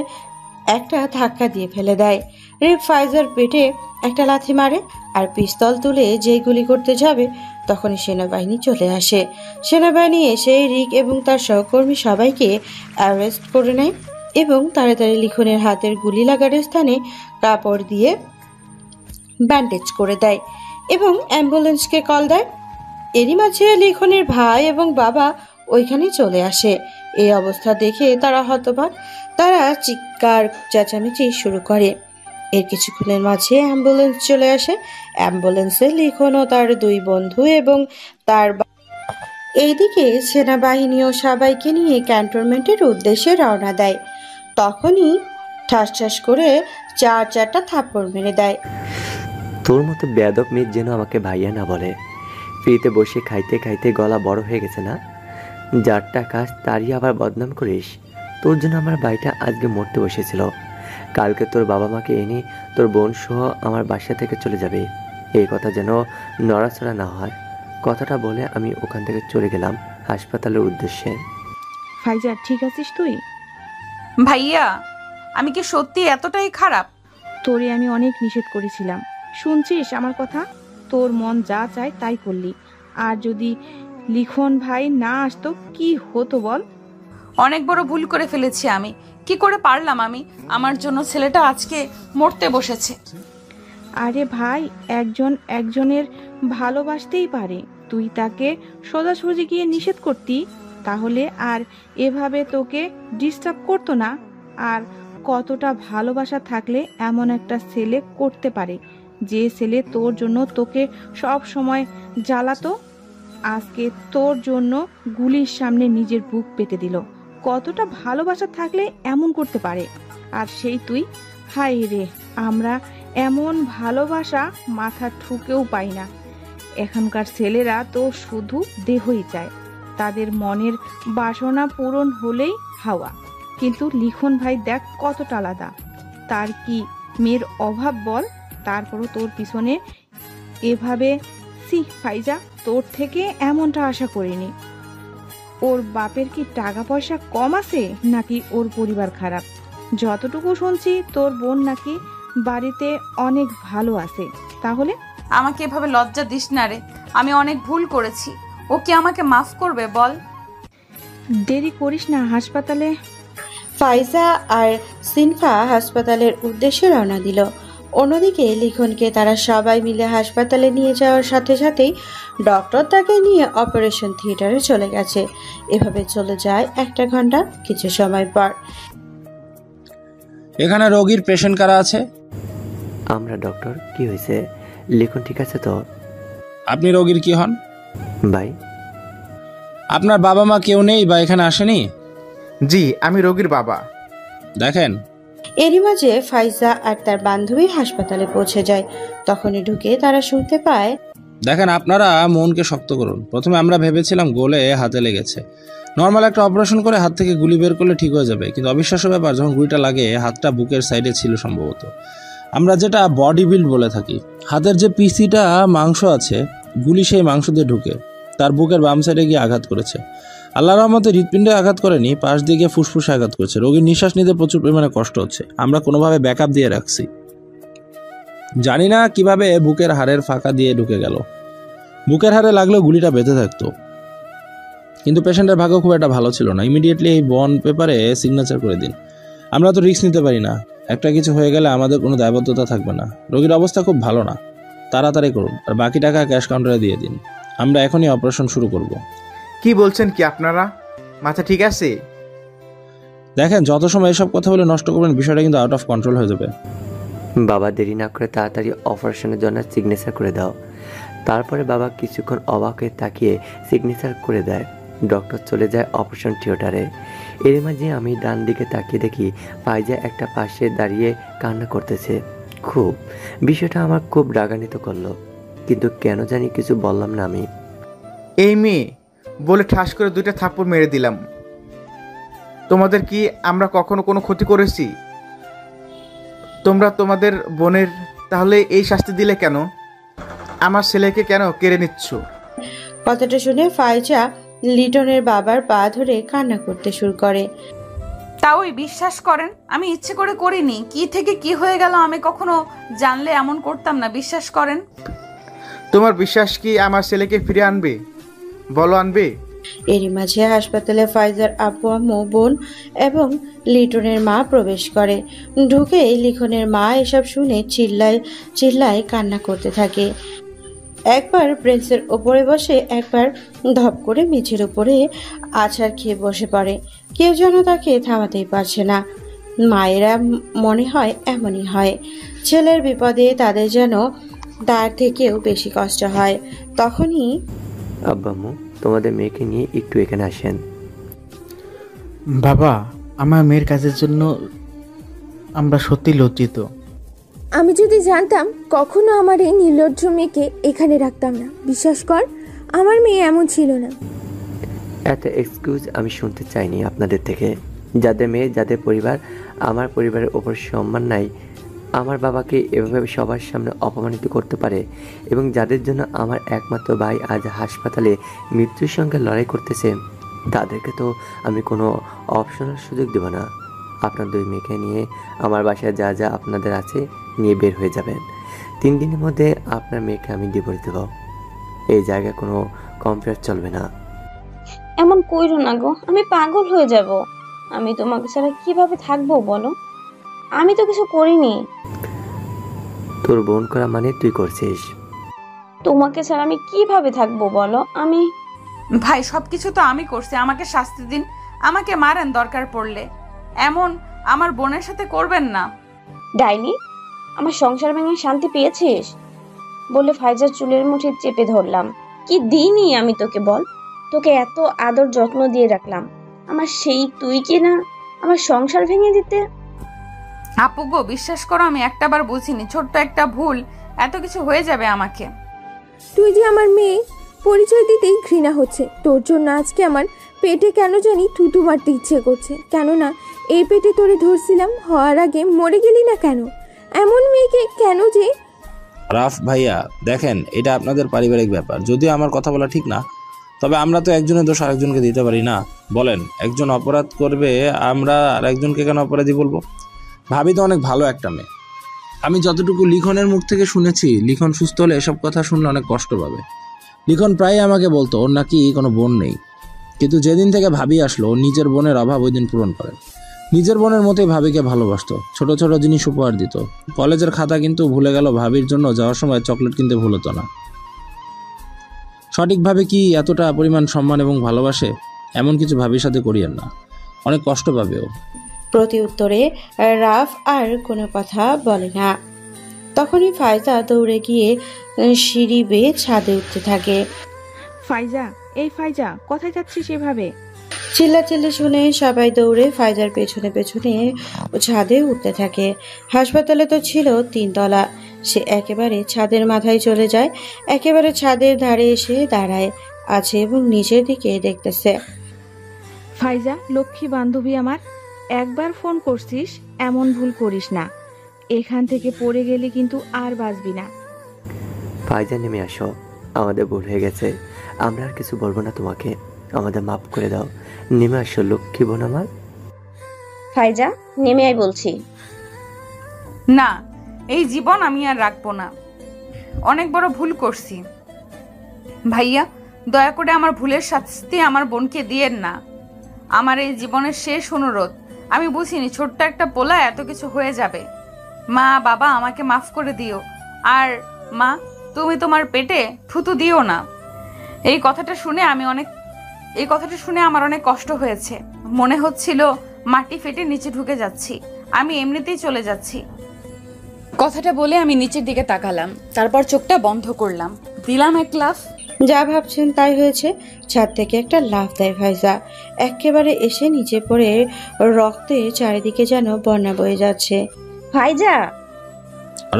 একটা ধাক্কা দিয়ে ফেলে দেয়। রিক ফাইজার পেটে একটা লাথি মারে, আর পিস্তল তুলে যেই গুলি করতে যাবে তখনই সেনাবাহিনী চলে আসে। সেনাবাহিনী এসে রিক এবং তার সহকর্মী সবাইকে অ্যারেস্ট করে নেয় এবং তাড়াতাড়ি লিখনের হাতের গুলি লাগার স্থানে কাপড় দিয়ে ব্যান্ডেজ করে দেয় এবং অ্যাম্বুলেন্সকে কল দেয়। এরই মাঝে লিখনের ভাই এবং বাবা ওইখানে চলে আসে। এই অবস্থা দেখে তারা হতবাক, তারা চিৎকার চেঁচামেচি শুরু করে। এর কিছুক্ষণের মাঝে অ্যাম্বুলেন্স চলে আসে। অ্যাম্বুলেন্সে লিখন ও তার 2 বন্ধু এবং তার এইদিকে সেনাবাহিনীও সবাইকে নিয়ে ক্যান্টনমেন্টের উদ্দেশ্যে রওনা দেয়। তখনই ঠাস ঠাস করে চারটা থাপ্পড় মেরে দেয়।
তোর মতো বেয়াদব মেয়ে যেন আমাকে ভাইয়া না বলে। ফ্রিতে বসে খাইতে খাইতে গলা বড় হয়ে গেছে না? যারটা কাজ তারই আবার বদনাম করিস। তোর জন্য আমার ভাইটা আজকে মরতে বসেছিল। কালকে তোর বাবা মাকে এনে তোর বোন সহ আমার বাসা থেকে চলে যাবে। এই কথা যেন নড়াচড়া না হয়। কথাটা বলে আমি ওখান থেকে চলে গেলাম হাসপাতালের উদ্দেশ্যে।
ফাইজা, ঠিক আছিস তুই?
ভাইয়া, আমি কি সত্যি এতটাই খারাপ?
তোরে আমি অনেক নিষেধ করেছিলাম, শুনছিস আমার কথা? তোর মন যা চায় তাই করলি। আর যদি লিখন ভাই না আসতো কি হতো বল?
অনেক বড় ভুল করে ফেলেছি আমি। কি করে পারলাম আমি? আমার জন্য ছেলেটা আজকে মরতে বসেছে।
আরে ভাই, একজন একজনের ভালোবাসতেই পারে। তুই তাকে সোজাসুজি গিয়ে নিষেধ করতি, তাহলে আর এভাবে তোকে ডিস্টার্ব করতো না। আর কতটা ভালোবাসা থাকলে এমন একটা ছেলে করতে পারে, যে ছেলে তোর জন্য তোকে সব সময় জ্বালাতো, আজকে তোর জন্য গুলির সামনে নিজের বুক পেতে দিল। কতটা ভালোবাসা থাকলে এমন করতে পারে? আর সেই তুই? হায় রে, আমরা এমন ভালোবাসা মাথা ঠুকেও পাই না। এখনকার ছেলেরা তো শুধু দেহই চায়, তাদের মনের বাসনা পূরণ হলেই হাওয়া। কিন্তু লিখন ভাই দেখ কতটা আলাদা। তার কি মেয়ের অভাব বল? তারপরও তোর পিছনে এভাবে। ফাইজা, তোর থেকে এমনটা আশা করিনি। ওর বাপের কি টাকা পয়সা কম আছে নাকি ওর পরিবার খারাপ? যতটুকু শুনছি তোর বোন নাকি বাড়িতে অনেক ভালো আছে। তাহলে
আমাকে এভাবে লজ্জা দিস না রে। আমি অনেক ভুল করেছি। ও কি আমাকে মাফ করবে বল?
দেরি করিস না, হাসপাতালে।
ফাইজা আর সিনফা হাসপাতালের উদ্দেশ্যে রওনা দিল। অন্যদিকে লিখনকে তারা সবাই মিলে হাসপাতালে নিয়ে যাওয়ার সাথে সাথেই ডক্টর তাকে নিয়ে অপারেশন থিয়েটারে চলে গেছে। এভাবে চলে যায় 1 ঘন্টা। কিছু সময় পর,
এখানে রোগীর পেশেন্ট কারা আছে?
আমরা। ডক্টর, কি হয়েছে? লিখন ঠিক আছে তো?
আপনি রোগীর কি হন?
ভাই।
আপনার বাবা মা কেউ নেই বা এখানে আসেনি?
জি, আমি রোগীর বাবা।
দেখেন,
এরই মাঝে ফাইজা আর তার বান্ধবী হাসপাতালে পৌঁছে যায়। তখনই ঢুকে তারা শুনতে পায়,
দেখেন আপনারা মনকে শক্ত করুন। প্রথমে আমরা ভেবেছিলাম গোলে হাতে লেগেছে, নর্মাল একটা অপারেশন করে হাত থেকে গুলি বের করলে ঠিক হয়ে যাবে। কিন্তু অবিশ্বাস্য ব্যাপার, যখন গুলিটা লাগে হাতটা বুকের সাইডে ছিল সম্ভবত। আমরা যেটা বডি বিল্ড বলে থাকি, হাতের যে পিসিটা মাংস আছে, গুলি সেই মাংস দিয়ে ঢুকে তার বুকের বাম সাইডে গিয়ে আঘাত করেছে। আল্লাহর রহমতে হৃৎপিণ্ডে আঘাত করেনি, পাশ দিয়ে গিয়ে ফুসফুসে আঘাত করেছে। রোগীর নিঃশ্বাস নিতে প্রচুর পরিমাণে কষ্ট হচ্ছে। আমরা কোনোভাবে ব্যাকআপ দিয়ে রাখছি, জানি না কিভাবে বুকের হাড়ের ফাঁকা দিয়ে ঢুকে গেল। বুকের হাড়ে লাগলেও গুলিটা বেঁধে থাকতো। কিন্তু পেশেন্টের ভাগ্য খুব একটা ভালো ছিল না। ইমিডিয়েটলি এই বন্ড পেপারে সিগনেচার করে দিন। আমরা তো রিস্ক নিতে পারি না, একটা কিছু হয়ে গেলে আমাদের কোনো দায়বদ্ধতা থাকবে না। রোগীর অবস্থা খুব ভালো না, তাড়াতাড়ি করুন। আর বাকি টাকা ক্যাশ কাউন্টারে দিয়ে দিন। আমরা এখনই অপারেশন শুরু করব।
কি বলছেন কি আপনারা? মাথা ঠিক আছে?
দেখেন, যত সময় এসব কথা বলে নষ্ট করবেন, বিষয়টা কিন্তু আউট অফ কন্ট্রোল হয়ে যাবে।
বাবা, দেরি না করে তাড়াতাড়ি অপারেশনের জন্য সিগনেচার করে দাও। তারপরে বাবা কিছুক্ষণ অবাক হয়ে তাকিয়ে সিগনেচার করে দেয়। ডক্টর চলে যায় অপারেশন থিয়েটারে। এর মাঝে আমি ডান দিকে তাকিয়ে দেখি ফাইজা একটা পাশে দাঁড়িয়ে কান্না করতেছে। বিষয়টা আমার খুব রাগান্বিত করলো, কিন্তু কেন জানি কিছু বললাম না আমি।
এই মেয়ে বলে ঠাস করে 2টা থাপ্পড় মেরে দিলাম। তোমাদের কি আমরা কখনো কোনো ক্ষতি করেছি? তোমরা তোমাদের বোনের তাহলে এই শাস্তি দিলে কেন? আমার ছেলেকে কেন কেড়ে নিচ্ছ?
কথাটা শুনে ফাইজা লিটনের বাবার পা ধরে কান্না করতে শুরু করে।
তাওই বিশ্বাস করেন, আমি ইচ্ছে করে করিনি। কি থেকে কি হয়ে গেল আমি কখনো জানলে এমন করতাম না, বিশ্বাস করেন।
তোমার বিশ্বাস কি আমার ছেলেকে ফিরে আনবে? বলো, আনবে?
এরই মাঝে হাসপাতালে ফাইজার আব্বু আম্মু, বোন এবং লিটনের মা প্রবেশ করে। ঢুকে লিখনের মা এসব শুনে চিল্লায় কান্না করতে থাকে। একবার ব্রেঞ্চের ওপরে বসে, একবার ধপ করে মেঝের উপরে আছাড় খেয়ে বসে পড়ে। কেউ যেন তাকে থামাতেই পারছে না। মায়েরা মনে হয় এমনই হয়, ছেলের বিপদে তাদের যেন তার থেকেও বেশি কষ্ট হয়। তখনই
আব্বাম্মু, তোমাদের মেয়েকে নিয়ে একটু এখানে আসেন।
বাবা, আমার মেয়ের কাজের জন্য আমরা সত্যি লজ্জিত।
আমি যদি জানতাম কখনো আমার এই নির্লজ্জ মেয়েকে এখানে রাখতাম না। বিশ্বাস কর, আমার মেয়ে এমন ছিল না।
এত এক্সকিউজ আমি শুনতে চাইনি আপনাদের থেকে। যাদের মেয়ে, যাদের পরিবার, আমার পরিবারের ওপর সম্মান নাই, আমার বাবাকে এভাবে সবার সামনে অপমানিত করতে পারে, এবং যাদের জন্য আমার একমাত্র ভাই আজ হাসপাতালে মৃত্যুর সঙ্গে লড়াই করতেছে, তাদেরকে তো আমি কোনো অপশনাল সুযোগ দেব না। আপনার 2 মেয়েকে নিয়ে আমার বাসায় যা যা আপনাদের আছে নিয়ে বের হয়ে যাবেন। 3 দিনের মধ্যে আপনার মেয়েকে আমি ডিভোর্স দেব। এই জায়গায় কোনো কম্পেয়ার চলবে না।
এমন কইরো না গো, আমি পাগল হয়ে যাব। আমি তোমাকে ছাড়া কিভাবে থাকবো বলো? আমি তো কিছু করিনি।
তোর বোন করা মানে তুই করছিস।
তোমাকে ছাড়া আমি কিভাবে থাকবো বলো? আমি
ভাই সবকিছু তো আমি করছি, আমাকে শাস্তি দিন, আমাকে মারেন দরকার পড়লে, এমন আমার বোনের সাথে করবেন না।
ডাইনি, আমার সংসার ভেঙে শান্তি পেয়েছিস বলে ফাইজার চুলের মুঠি চেপে ধরলাম। কি দিনই আমি তোকে বল, তোকে এত আদর যত্ন দিয়ে রাখলাম, আমার সেই তুই কি না আমার সংসার ভেঙে দিতে?
আপু গো, বিশ্বাস করো আমি একটাবার বুঝিনি, ছোট্ট একটা ভুল এত কিছু হয়ে যাবে আমাকে।
তুই যে আমার মেয়ে, পরিচয় দিতেই ঘৃণা হচ্ছে। তোর জন্য আজকে আমার পেটে কেন জানি থুতু মারতে ইচ্ছে করছে। কেননা এই পেটে তোরে ধরছিলাম, হওয়ার আগে মরে গেলি না কেন? এমন মেয়েকে কেন যে।
রাফ ভাইয়া দেখেন, এটা আপনাদের পারিবারিক ব্যাপার। যদিও আমার কথা বলা ঠিক না, তবে আমরা তো একজনের দোষ আরেকজনকে দিতে পারি না। বলেন, একজন অপরাধ করবে, আমরা আর একজনকে কেন অপরাধী বলবো? ভাবি তো অনেক ভালো একটা মেয়ে। আমি যতটুকু লিখনের মুখ থেকে শুনেছি, লিখন সুস্থ হলে এসব কথা শুনলে অনেক কষ্ট পাবে। লিখন প্রায় আমাকে বলতো ওর নাকি কোনো বোন নেই, কিন্তু যেদিন থেকে ভাবি আসলো, ওর নিজের বোনের অভাব ওই দিন পূরণ করেন। নিজের বোনের মতোই ভাবিকে ভালোবাসতো, ছোট ছোট জিনিস উপহার দিত। কলেজের খাতা কিন্তু ভুলে গেল, ভাবির জন্য যাওয়ার সময় চকলেট কিনতে ভুল হতো না। সঠিকভাবে কি এতটা পরিমাণ সম্মান এবং ভালোবাসে? এমন কিছু ভাবির সাথে করিয়েন না, অনেক কষ্ট পাবে ও।
প্রতি উত্তরে রাফ আর কোনো কথা বলে না। তখনই ফায়জা দৌড়ে গিয়ে সিঁড়ি বেয়ে ছাদে উঠতে থাকে।
ফাইজা, এই ফাইজা, কোথায় যাচ্ছিস এভাবে?
চিল্লাচিল্লি শুনে সবাই দৌড়ে ফায়জার পেছনে পেছনে ছাদে উঠতে থাকে। হাসপাতালে তো ছিল 3 তলা। সে একেবারে ছাদের মাথায় চলে যায়, একেবারে ছাদের ধারে এসে দাঁড়ায় আছে এবং নিচের দিকে দেখতেছে।
ফাইজা, লক্ষ্মী বান্ধবী আমার, একবার ফোন করছিস, এমন ভুল করিস না। এখান থেকে পড়ে গেলে কিন্তু আর বাঁচবি না।
ফাইজা, নেমে আসো, আমাদের ভুল হয়ে গেছে, আমরা আর কিছু বলবো না তোমাকে, আমাদের মাফ করে দাও। নেমে আসো লক্ষ্মী বোন আমার।
ফাইজা, নেমে আয় বলছি।
না, এই জীবন আমি আর রাখবো না, অনেক বড় ভুল করছি। ভাইয়া, দয়া করে আমার ভুলের শাস্তি আমার বোনকে দিয়েন না। আমার এই জীবনের শেষ অনুরোধ, আমি বুঝিনি ছোট্ট একটা পোলা এত কিছু হয়ে যাবে। মা, বাবা, আমাকে মাফ করে দিও। আর মা, তুমি তোমার পেটে থুতু দিও না। এই কথাটা শুনে আমার অনেক কষ্ট হয়েছে। মনে হচ্ছিল মাটি ফেটে নিচে ঢুকে যাচ্ছি, আমি এমনিতেই চলে যাচ্ছি। কথাটা বলে আমি নিচের দিকে তাকালাম, তারপর চোখটা বন্ধ করলাম, দিলাম এক লাফ।
যা ভাবছেন তাই হয়েছে। ছাদ থেকে একটা লাফ দেয় ফাইজা, একেবারে এসে নিচে পড়ে রক্তে চারিদিকে যেন বন্যা বয়ে যাচ্ছে।
ফাইজা!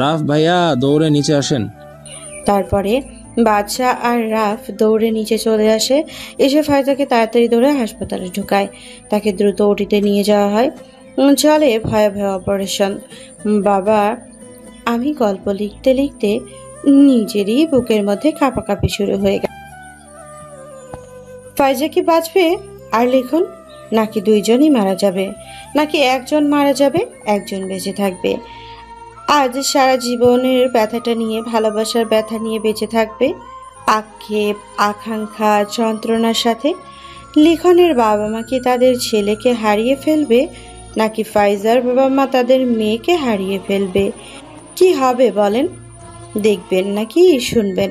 রাফ ভাইয়া, দৌড়ে নিচে আসেন।
তারপরে বাদশা আর রাফ দৌড়ে নিচে চলে আসে, এসে ফায়জাকে তাড়াতাড়ি দৌড়ে হাসপাতালে ঢুকায়। তাকে দ্রুত ওটিতে নিয়ে যাওয়া হয়। চলে ভয়াবহ অপারেশন। বাবা, আমি গল্প লিখতে লিখতে নিজেরই বুকের মধ্যে কাঁপাকাঁপি শুরু হয়ে গেল। ফাইজা কি বাঁচবে আর লিখন, নাকি 2জনই মারা যাবে, নাকি একজন মারা যাবে একজন বেঁচে থাকবে? আজ সারা জীবনের ব্যথাটা নিয়ে, ভালোবাসার ব্যথা নিয়ে বেঁচে থাকবে, আক্ষেপ, আকাঙ্ক্ষা, যন্ত্রণার সাথে। লিখনের বাবা মা কি তাদের ছেলেকে হারিয়ে ফেলবে, নাকি ফাইজার বাবা মা তাদের মেয়েকে হারিয়ে ফেলবে? কি হবে বলেন? দেখবেন নাকি শুনবেন?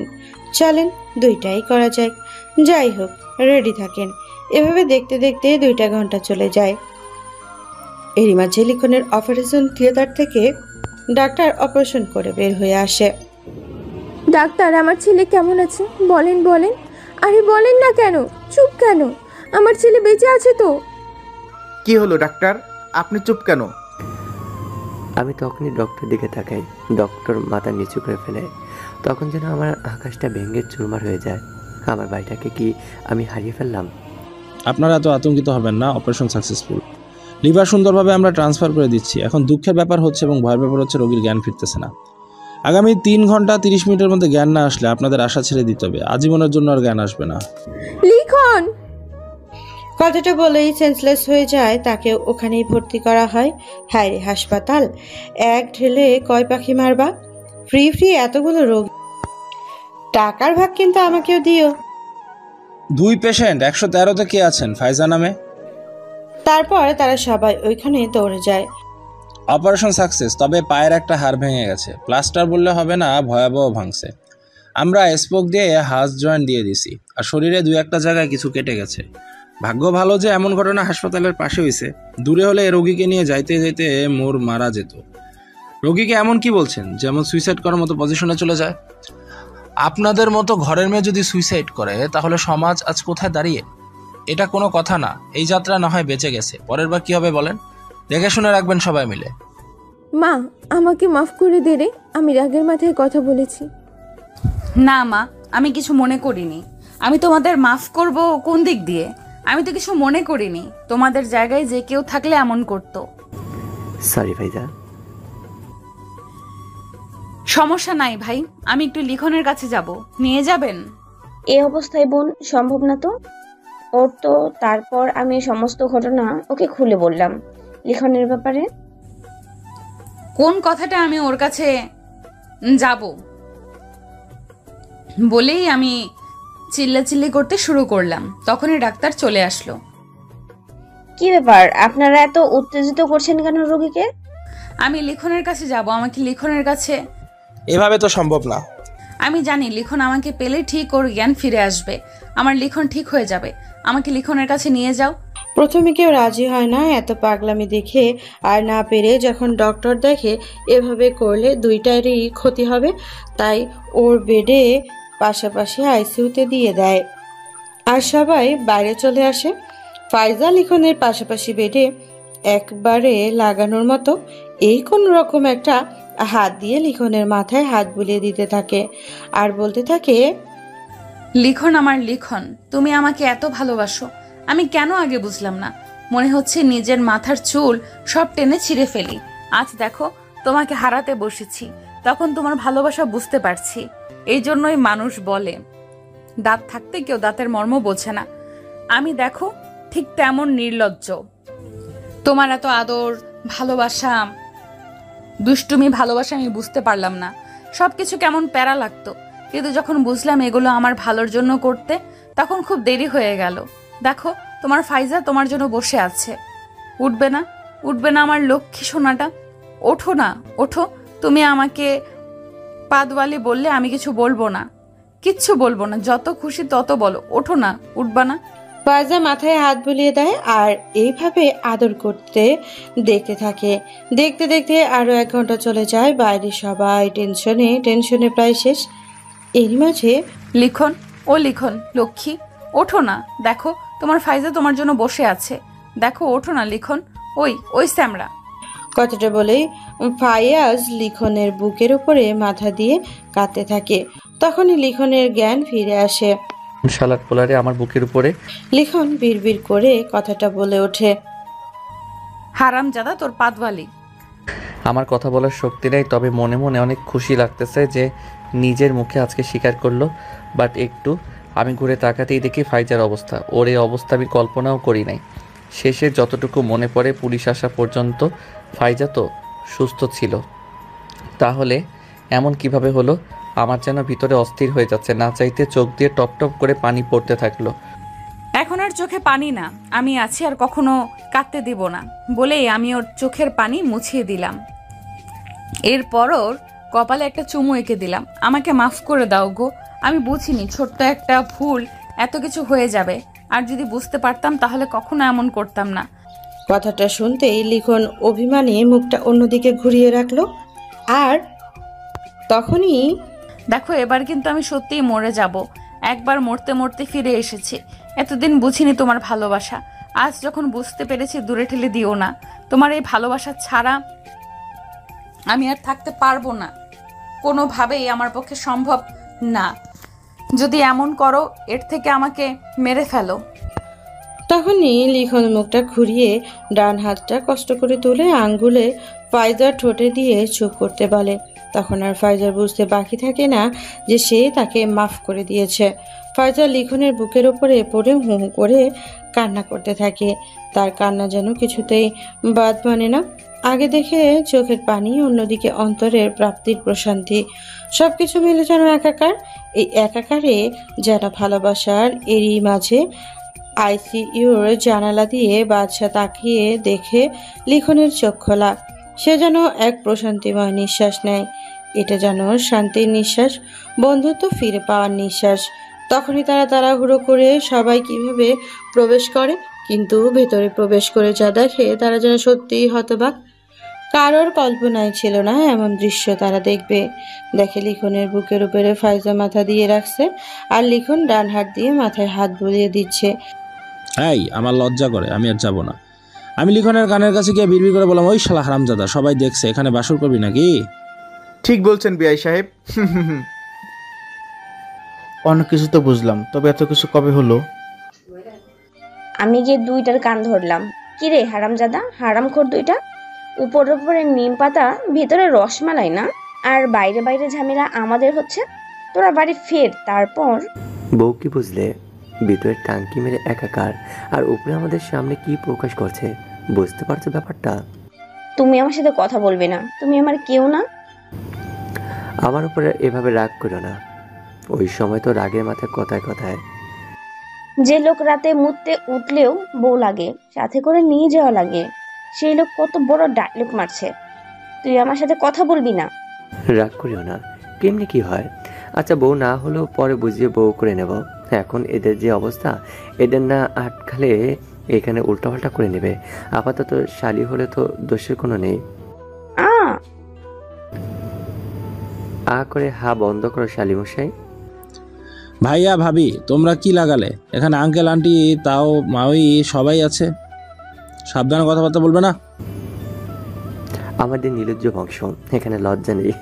চলেন, 2টাই করা যাক। যাই হোক, রেডি থাকেন। এভাবে দেখতে দেখতে 2টা ঘন্টা চলে যায়। এরই মাঝে লিখনের অপারেশন থিয়েটার থেকে ডাক্তার অপারেশন করে বের হয়ে আসে।
ডাক্তার, আমার ছেলে কেমন আছে? বলেন বলেন, আরে বলেন না কেন, চুপ কেন? আমার ছেলে বেঁচে আছে তো।
কি হলো ডাক্তার, আপনি চুপ কেন?
আমি তখনই ডক্টর দিকে তাকাই। ডক্টর মাথা নিচু করে ফেলে। তখন যেন আমার আকাশটা ভেঙে চুরমার হয়ে যায়। আমার ভাইটাকে কি আমি হারিয়ে ফেললাম?
আপনারা এত আতঙ্কিত হবেন না, অপারেশন সাকসেসফুল। লিভার সুন্দরভাবে আমরা ট্রান্সফার করে দিচ্ছি। এখন দুঃখের ব্যাপার হচ্ছে এবং ভয়ের ব্যাপার হচ্ছে রোগীর জ্ঞান ফিরতেছে না। আগামী 3 ঘন্টা 30 মিনিটের মধ্যে জ্ঞান না আসলে আপনাদের আশা ছেড়ে দিতে হবে। আজীবনের জন্য আর জ্ঞান আসবে না।
লিখন!
কথাটা বলেই সেন্সলেস হয়ে যায়, তাকে ওখানেই ভর্তি করা হয়। হায় রে হাসপাতাল, এক ঢেলে কয় পাখি মারবা? ফ্রি ফ্রি এতগুলো রোগ, টাকার ভাগ কিন্তু আমাকেও দিও।
2 পেশেন্ট 113-তে কে আছেন? ফাইজা নামে।
তারপর তারা সবাই ওইখানে দৌড়ে যায়।
অপারেশন সাকসেস, তবে পায়ের একটা হাড় ভেঙে গেছে। প্লাস্টার বললে হবে না, ভয়াবহ ভাঙছে। আমরা স্পোক দিয়ে হাজ জয়েন্ট দিয়ে দিছি, আর শরীরে 2-1টা জায়গায় কিছু কেটে গেছে। ভাগ্য ভালো যে এমন ঘটনা হাসপাতালের পাশে হয়েছে। দূরে হলে রোগীকে নিয়ে যাইতে যাইতে মোর মারা যেত। রোগীকে এমন কি বলছেন যেমন সুইসাইড করার মতো পজিশনে চলে যায়? আপনাদের মতো ঘরের মেয়ে যদি সুইসাইড করে তাহলে সমাজ আজ কোথায় দাঁড়িয়ে? এটা কোনো কথা না। এই যাত্রা না হয় বেঁচে গেছে, পরের বার কি হবে বলেন? দেখে শুনে রাখবেন সবাই মিলে।
মা, আমাকে মাফ করে দে রে, আমি রাগের মাথায় কথা বলেছি।
না মা, আমি কিছু মনে করিনি। আমি তোমাদের মাফ করব কোন দিক দিয়ে? আমি তো কিছু মনে করিনি। তোমাদের জায়গায় যে কেউ থাকলে এমন করতো।
সরি ফাইজা।
সমস্যা নাই ভাই, আমি একটু লিখনের কাছে যাব, নিয়ে যাবেন?
এই অবস্থায় বোন সম্ভব না তো ওর তো। তারপর আমি সমস্ত ঘটনা ওকে খুলে বললাম লিখনের ব্যাপারে।
কোন কথাটা আমি ওর কাছে যাব বলেই আমি চিল্লাচিল্লি করতে শুরু করলাম। তখনই ডাক্তার চলে আসলো।
কি ব্যাপার, আপনারা এত উত্তেজিত করছেন কেন রোগীকে?
আমি লিখনের কাছে যাব, আমাকে লিখনের কাছে।
এভাবে তো সম্ভব না।
আমি জানি লিখন আমাকে পেলে ঠিক ওর জ্ঞান ফিরে আসবে, আমার লিখন ঠিক হয়ে যাবে। আমাকে লিখনের কাছে নিয়ে যাও।
প্রথমে কেউ রাজি হয় না এত পাগলামি দেখে, আর না পেরে যখন ডক্টর দেখে এভাবে করলে দুইটারই ক্ষতি হবে, তাই ওর বেডে পাশাপাশি আইসিইউতে দিয়ে দেয়। আর সবাই বাইরে চলে আসে। ফাইজা লিখনের পাশাপাশি বেডে একবারে লাগানোর মতো এই কোন রকম একটা হাত দিয়ে লিখনের মাথায় হাত বুলিয়ে দিতে থাকে আর বলতে থাকে,
লিখন আমার লিখন, তুমি আমাকে এত ভালোবাসো, আমি কেন আগে বুঝলাম না? মনে হচ্ছে নিজের মাথার চুল সব টেনে ছিঁড়ে ফেলি। আজ দেখো তোমাকে হারাতে বসেছি, তখন তোমার ভালোবাসা বুঝতে পারছি। এই জন্যই মানুষ বলে দাঁত থাকতে কেউ দাঁতের মর্ম বোঝে না। আমি দেখো ঠিক তেমন নির্লজ্জ। তোমার এত আদর, ভালোবাসা, দুষ্টুমি ভালোবাসা আমি বুঝতে পারলাম না। সবকিছু কেমন প্যারা লাগতো, কিন্তু যখন বুঝলাম এগুলো আমার ভালোর জন্য করতে, তখন খুব দেরি হয়ে গেল। দেখো তোমার ফাইজা তোমার জন্য বসে আছে। উঠবে না, উঠবে না আমার লক্ষ্মী সোনাটা? ওঠো না, ওঠো। তুমি আমাকে পাদওয়ালি বললে আমি কিছু বলবো না, কিচ্ছু বলবো না, যত খুশি তত বলো। ওঠো না, উঠবা না?
ফাইজা মাথায় হাত বুলিয়ে দেয় আর এইভাবে আদর করতে দেখতে থাকে। দেখতে দেখতে আরো 1 ঘন্টা চলে যায়। বাইরে সবাই টেনশনে প্রায় শেষ। এরই মাঝে
লিখন, ও লিখন লক্ষ্মী, ওঠো না। দেখো তোমার ফাইজা তোমার জন্য বসে আছে। দেখো ওঠো না লিখন। ওই স্যামরা।
কথাটা বলেই ফায়াজ লিখনের বুকের উপরে মাথা দিয়ে কাঁদতে থাকে। তখনই লিখনের জ্ঞান ফিরে আসে।
শালার পোলারে আমার বুকের উপরে।
লিখন বিড়বিড় করে কথাটা বলে ওঠে,
হারামজাদা তোর পাদওয়ালি।
আমার কথা বলার শক্তি নেই, তবে মনে মনে অনেক খুশি লাগতেছে যে নিজের মুখে আজকে স্বীকার করলো। বাট একটু আমি ঘুরে তাকাতেই দেখি ফাইজার অবস্থা। ওর এই অবস্থা আমি কল্পনাও করি নাই। শেষে যতটুকু মনে পড়ে পুলিশ আসা পর্যন্ত ফাইজা তো সুস্থ ছিল। তাহলে এমন কিভাবে হলো? আমার যেন ভিতরে অস্থির হয়ে যাচ্ছে, না চাইতে চোখ দিয়ে টপ টপ করে পানি পড়তে থাকলো।
এখন আর চোখে পানি না, আমি আছি আর কখনো কাঁদতে দিব না বলেই আমি ওর চোখের পানি মুছিয়ে দিলাম। এরপর ওর কপালে একটা চুমু এঁকে দিলাম। আমাকে মাফ করে দাও গো, আমি বুঝিনি ছোট্ট একটা ভুল এত কিছু হয়ে যাবে। আর যদি বুঝতে পারতাম তাহলে কখনো এমন করতাম না।
কথাটা শুনতেই লিখন অভিমানী মুখটা অন্যদিকে ঘুরিয়ে রাখলো। আর তখনই
দেখো এবার কিন্তু আমি সত্যিই মরে যাব। একবার মরতে মরতে ফিরে এসেছি। এতদিন বুঝিনি তোমার ভালোবাসা, আজ যখন বুঝতে পেরেছি দূরে ঠেলে দিও না। তোমার এই ভালোবাসা ছাড়া আমি আর থাকতে পারবো না, কোনোভাবেই আমার পক্ষে সম্ভব না। যদি এমন করো এর থেকে আমাকে মেরে ফেলো।
তখনই লিখন মুখটা ঘুরিয়ে ডান হাতটা কষ্ট করে তুলে আঙ্গুলে ফাইজার ঠোঁটে দিয়ে চুপ করতে বলে। তখন আর ফাইজার বুঝতে বাকি থাকে না যে সে তাকে মাফ করে দিয়েছে। ফাইজার লিখনের বুকের ওপরে পড়ে হু হু করে কান্না করতে থাকে। তার কান্না যেন কিছুতেই বাদ মানে না। আগে দেখে চোখের পানি, অন্যদিকে অন্তরের প্রাপ্তির প্রশান্তি, সবকিছু মিলে যেন একাকার। এই একাকারে যেন ভালোবাসার এরই মাঝে আইসিইউর জানালা দিয়ে বাদশা তাকিয়ে দেখে লিখনের চোখ খোলা। সে যেন এক প্রশান্তিময় নিঃশ্বাস নেয়। এটা যেন শান্তির নিঃশ্বাস, বন্ধুত্ব ফিরে পাওয়ার নিঃশ্বাস। তখনই তারা তাড়াহুড়ো করে সবাই কিভাবে প্রবেশ করে, কিন্তু ভেতরে প্রবেশ করে যা দেখে তারা যেন সত্যিই হতবাক। কারোর কল্পনায় ছিল না এমন দৃশ্য তারা দেখবে। দেখে লিখনের বুকের উপরে ফাইজা মাথা দিয়ে রাখছে, আর লিখন ডান হাত দিয়ে মাথায় হাত বুলিয়ে দিচ্ছে।
এই, আমার লজ্জা করে, আমি আর যাবো না। আমি লিখনের কানের কাছে গিয়ে বিড়বিড় করে বললাম, ওই শালা হারামজাদা, সবাই দেখছে, এখানে বাসর করবি নাকি?
ঠিক বলছেন বিআই সাহেব। অনেক কিছু তো বুঝলাম, তবে এত কিছু কবে হলো?
আমি গিয়ে দুইটার কান ধরলাম। কিরে হারামজাদা, হারামখোর দুইটা! উপরে উপরে নিম পাতা, ভিতরে রসমালাই না? আর বাইরে বাইরে ঝামেলা আমাদের হচ্ছে। তোরা বাড়ি ফের, তারপর।
বউ কি বুঝলে? ভিতরে টাঙ্কি মেরে একাকার, আর উপরে আমাদের সামনে কি প্রকাশ করছে, বুঝতে পারছো ব্যাপারটা?
তুমি আমার সাথে কথা বলবে না, তুমি আমার কেউ না।
আমার উপরে এভাবে রাগ করো না। ওই সময় তো রাগের মাথায় কথায় কথায়।
যে লোক রাতে মুততে উঠলেও বউ লাগে, সাথে করে নিয়ে যাওয়া লাগে, সেই লোক কত বড় ডায়লগ মারছে। তুই আমার সাথে কথা বলবি না।
রাগ করিও না, কেমনি কি হয়? আচ্ছা, বউ না হলেও পরে বুঝিয়ে বউ করে নেব। এখন এদের যে অবস্থা, এদের না আটকালে এখানে উল্টাপাল্টা করে নেবে। আপাতত শালি হলে তো দোষের কোনো নেই। আ করে হা বন্ধ করো শালি মশাই।
ভাইয়া ভাবি, তোমরা কি লাগালে? এখানে আঙ্কেল আন্টি তাও মাওই সবাই আছে, সাবধানে কথাবার্তা বলবে না?
আমাদের নির্লজ্জ বংশ, এখানে লজ্জা নেই।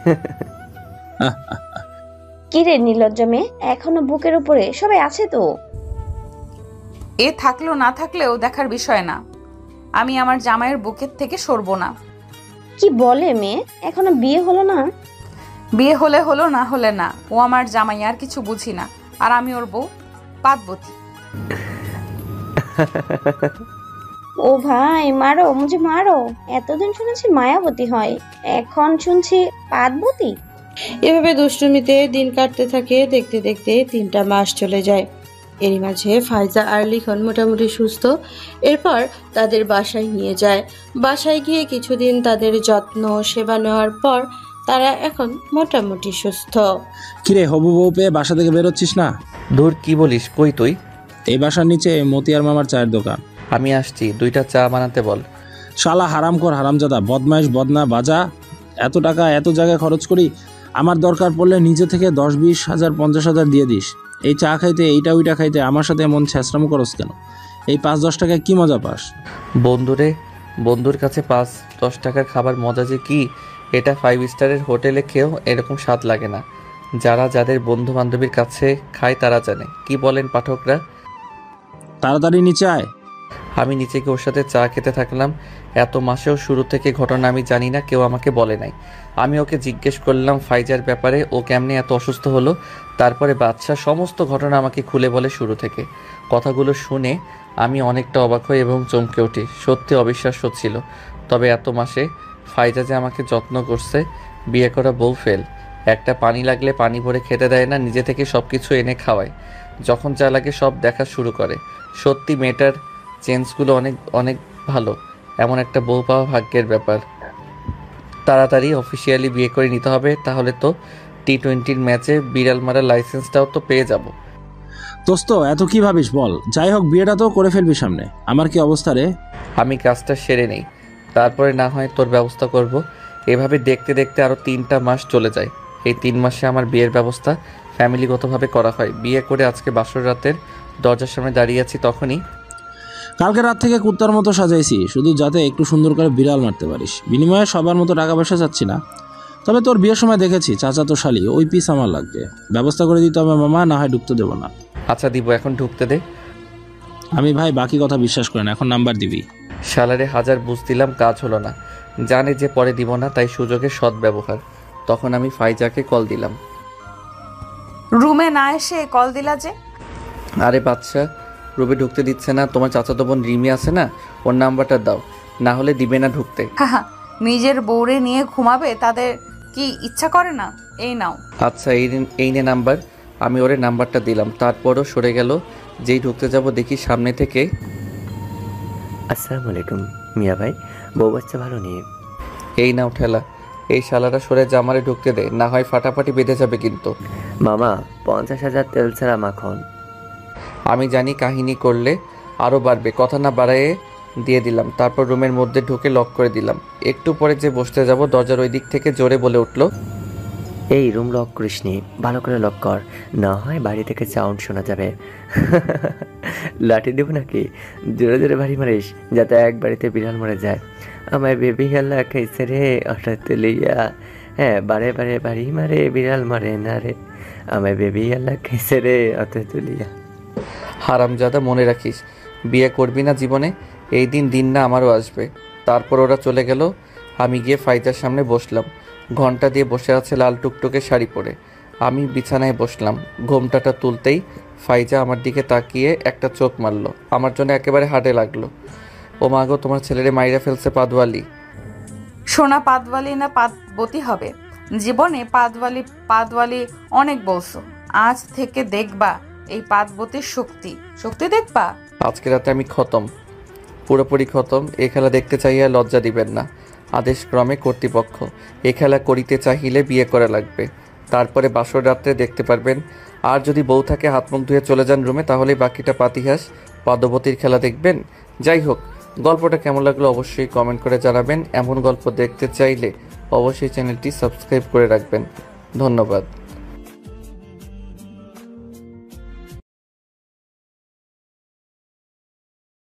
কিরে নির্লজ্জ মেয়ে, এখনো বুকের উপরে সবাই আছে তো?
এ থাকলেও না থাকলেও দেখার বিষয় না। আমি আমার জামাইয়ের বুকের থেকে সরবো না।
কি বলে মেয়ে, এখনো বিয়ে হলো না?
বিয়ে হলে হলো, না হলে না। ও আমার জামাই, আর কিছু বুঝি না। আর আমি ওর বউ, পাতবতী।
ও ভাই, মারো মুঝে মারো। এতদিন শুনেছি মায়াবতী হয়, এখন শুনছি পাতবতী।
এভাবে দুষ্টুমিতে দিন কাটতে থাকে। দেখতে দেখতে 3টা মাস চলে যায়। এরই মাঝে ফাইজা আর লিখন মোটামুটি সুস্থ। এরপর তাদের বাসায় নিয়ে যায়। বাসায় গিয়ে কিছুদিন তাদের যত্ন সেবা নেওয়ার পর তারা এখন মোটামুটি সুস্থ।
কিরে, হবু বউ পেয়ে বাসা থেকে বেরোচ্ছিস না?
দূর, কি বলিস? কই তুই?
এই বাসার নিচে মতিয়ার মামার চায়ের দোকান।
আমি আসছি, 2টা চা বানাতে বল।
শালা হারামখোর, হারামজাদা, বদমাইশ, বদনা বাজা। এত টাকা এত জায়গায় খরচ করি, আমার দরকার পড়লে নিজে থেকে 10-20 হাজার 50 হাজার দিয়ে দিস। এই চা খাইতে, এইটা ওইটা খাইতে আমার সাথে এমন ছ্যাঁচড়ামো করস কেন? এই 5-10 টাকায় কি মজা পাস?
বন্ধুর কাছে 5-10 টাকার খাবার মজা যে কি, এটা 5 স্টারের হোটেলে খেয়েও এরকম স্বাদ লাগে না। যারা যাদের বন্ধু বান্ধবীর কাছে খায় তারা জানে। কি বলেন পাঠকরা?
তাড়াতাড়ি নিচে আয়।
আমি নিচে গিয়ে ওর সাথে চা খেতে থাকলাম। এত মাসেও শুরু থেকে ঘটনা আমি জানি না, কেউ আমাকে বলে নাই। আমি ওকে জিজ্ঞেস করলাম ফাইজার ব্যাপারে, ও কেমনে এত অসুস্থ হলো। তারপরে বাদশা সমস্ত ঘটনা আমাকে খুলে বলে শুরু থেকে। কথাগুলো শুনে আমি অনেকটা অবাক হই এবং চমকে উঠি। সত্যি অবিশ্বাস্য ছিল। তবে এত মাসে ফাইজা যে আমাকে যত্ন করছে, বিয়ে করা বউ ফেল। একটা পানি লাগলে পানি ভরে খেতে দেয় না, নিজে থেকে সব কিছু এনে খাওয়ায়। যখন যা লাগে সব দেখা শুরু করে। সত্যি মেয়েটার চেঞ্জগুলো অনেক অনেক ভালো। এমন একটা বউ পাওয়া ভাগ্যের ব্যাপার। তাড়াতাড়ি অফিসিয়ালি বিয়ে করে নিতে হবে, তাহলে তো T20 ম্যাচে বিড়াল মারার লাইসেন্সটাও তো পেয়ে যাব।
দোস্ত, এত কি ভাবিস বল? যাই হোক, বিয়েটা তো করে ফেলবি সামনে। আমার কি অবস্থা রে?
আমি কাজটা সেরে নেই, তারপরে না হয় তোর ব্যবস্থা করব। এভাবে দেখতে দেখতে আরও 3টা মাস চলে যায়। এই 3 মাসে আমার বিয়ের ব্যবস্থা ফ্যামিলিগতভাবে করা হয়। বিয়ে করে আজকে বাসর রাতের দরজার সামনে দাঁড়িয়ে আছি, তখনই
কালকে রাত থেকে কুত্তার মতো সাজাইছি, শুধু যাতে একটু সুন্দর করে বিড়াল মারতে পারিস। বিনিময়ে সবার মতো টাকা পয়সা চাচ্ছি না, তবে তোর বিয়ের সময় দেখেছি চাচা তো শালি, ওই পিস আমার লাগবে। ব্যবস্থা করে দিতে হবে মামা, না হয় ঢুকতে দেবো না।
আচ্ছা দিব, এখন ঢুকতে দে।
আমি ভাই বাকি কথা বিশ্বাস করি না, এখন নাম্বার দিবি।
শালারে হাজার বুঝ দিলাম, কাজ হলো না। জানে যে পরে দিব না, তাই সুযোগের সদ্ব্যবহার। তখন আমি ফাইজাকে কল দিলাম।
রুমে না এসে কল দিলা যে?
আরে বাচ্চা, রুমে ঢুকতে দিচ্ছে না। তোমার চাচাতো বোন রিমি আছে না, ওর নাম্বারটা দাও, না হলে দিবে না ঢুকতে।
হাহা, নিজের বউরে নিয়ে ঘুমাবে, তাদের কি ইচ্ছা করে না? এই নাও।
আচ্ছা এই নে নাম্বার। আমি ওরে নাম্বারটা দিলাম, তারপরও সরে গেল। যেই ঢুকতে যাব দেখি সামনে থেকে
আসসালামু আলাইকুম মিয়া ভাই, বউ বাচ্চা ভালো নেই?
এই নাও ঠেলা। এই শালারা সরে জামারে ঢুকতে দে, না হয় ফাটাফাটি বেঁধে যাবে কিন্তু।
মামা 50,000 তেল ছাড়া মাখন।
আমি জানি কাহিনী করলে আরও বাড়বে, কথা না বাড়ায়ে দিয়ে দিলাম। তারপর রুমের মধ্যে ঢুকে লক করে দিলাম। একটু পরে যে বসতে যাব, দরজার ওই দিক থেকে জোরে বলে উঠল,
এই রুম লক করিসনি, ভালো করে লক কর, না হয় বাড়ি থেকে সাউন্ড শোনা যাবে। লাঠি দেব নাকি? জোরে জোরে বাড়ি মারিস, যাতে এক বাড়িতে বিড়াল মরে যায়। আমায় বেবি আল্লাহ খাইছে রে অটো তুলিয়া। হ্যাঁ, বারে বারে বাড়ি মারে, বিড়াল মারে না রে। আমায় বেবি আল্লাহ খাইছে রে অটো তুলিয়া।
হারামজাদা, মনে রাখিস, বিয়ে করবি না জীবনে। এই দিন না আমারও আসবে। তারপর ওরা চলে গেল। আমি গিয়ে ফাইজার সামনে বসলাম। ঘন্টা দিয়ে বসে আছে লাল টুকটুকে শাড়ি পরে। আমি বিছানায় বসলাম। ঘোমটাটা তুলতেই ফাইজা আমার দিকে তাকিয়ে একটা চোখ মারলো। আমার জন্য একেবারে হাটে লাগলো। ও মা গো, তোমার ছেলেরে মাইরা ফেলছে পাদওয়ালি।
সোনা পাদওয়ালি না পাদবতী হবে? জীবনে পাদওয়ালি অনেক বলছো, আজ থেকে দেখবা এই পাদবতীর শক্তি দেখবা।
আজকে রাতে আমি খতম, পুরোপুরি খতম। এ খেলা দেখতে চাইয়া লজ্জা দিবেন না। আদেশক্রমে কর্তৃপক্ষ। এ খেলা করিতে চাহিলে বিয়ে করা লাগবে, তারপরে বাসর রাত্রে দেখতে পারবেন। আর যদি বউ থাকে হাত মুখ ধুয়ে চলে যান রুমে, তাহলেই বাকিটা পাতিহাস পদ্মবতীর খেলা দেখবেন। যাই হোক, গল্পটা কেমন লাগলো অবশ্যই কমেন্ট করে জানাবেন। এমন গল্প দেখতে চাইলে অবশ্যই চ্যানেলটি সাবস্ক্রাইব করে রাখবেন। ধন্যবাদ।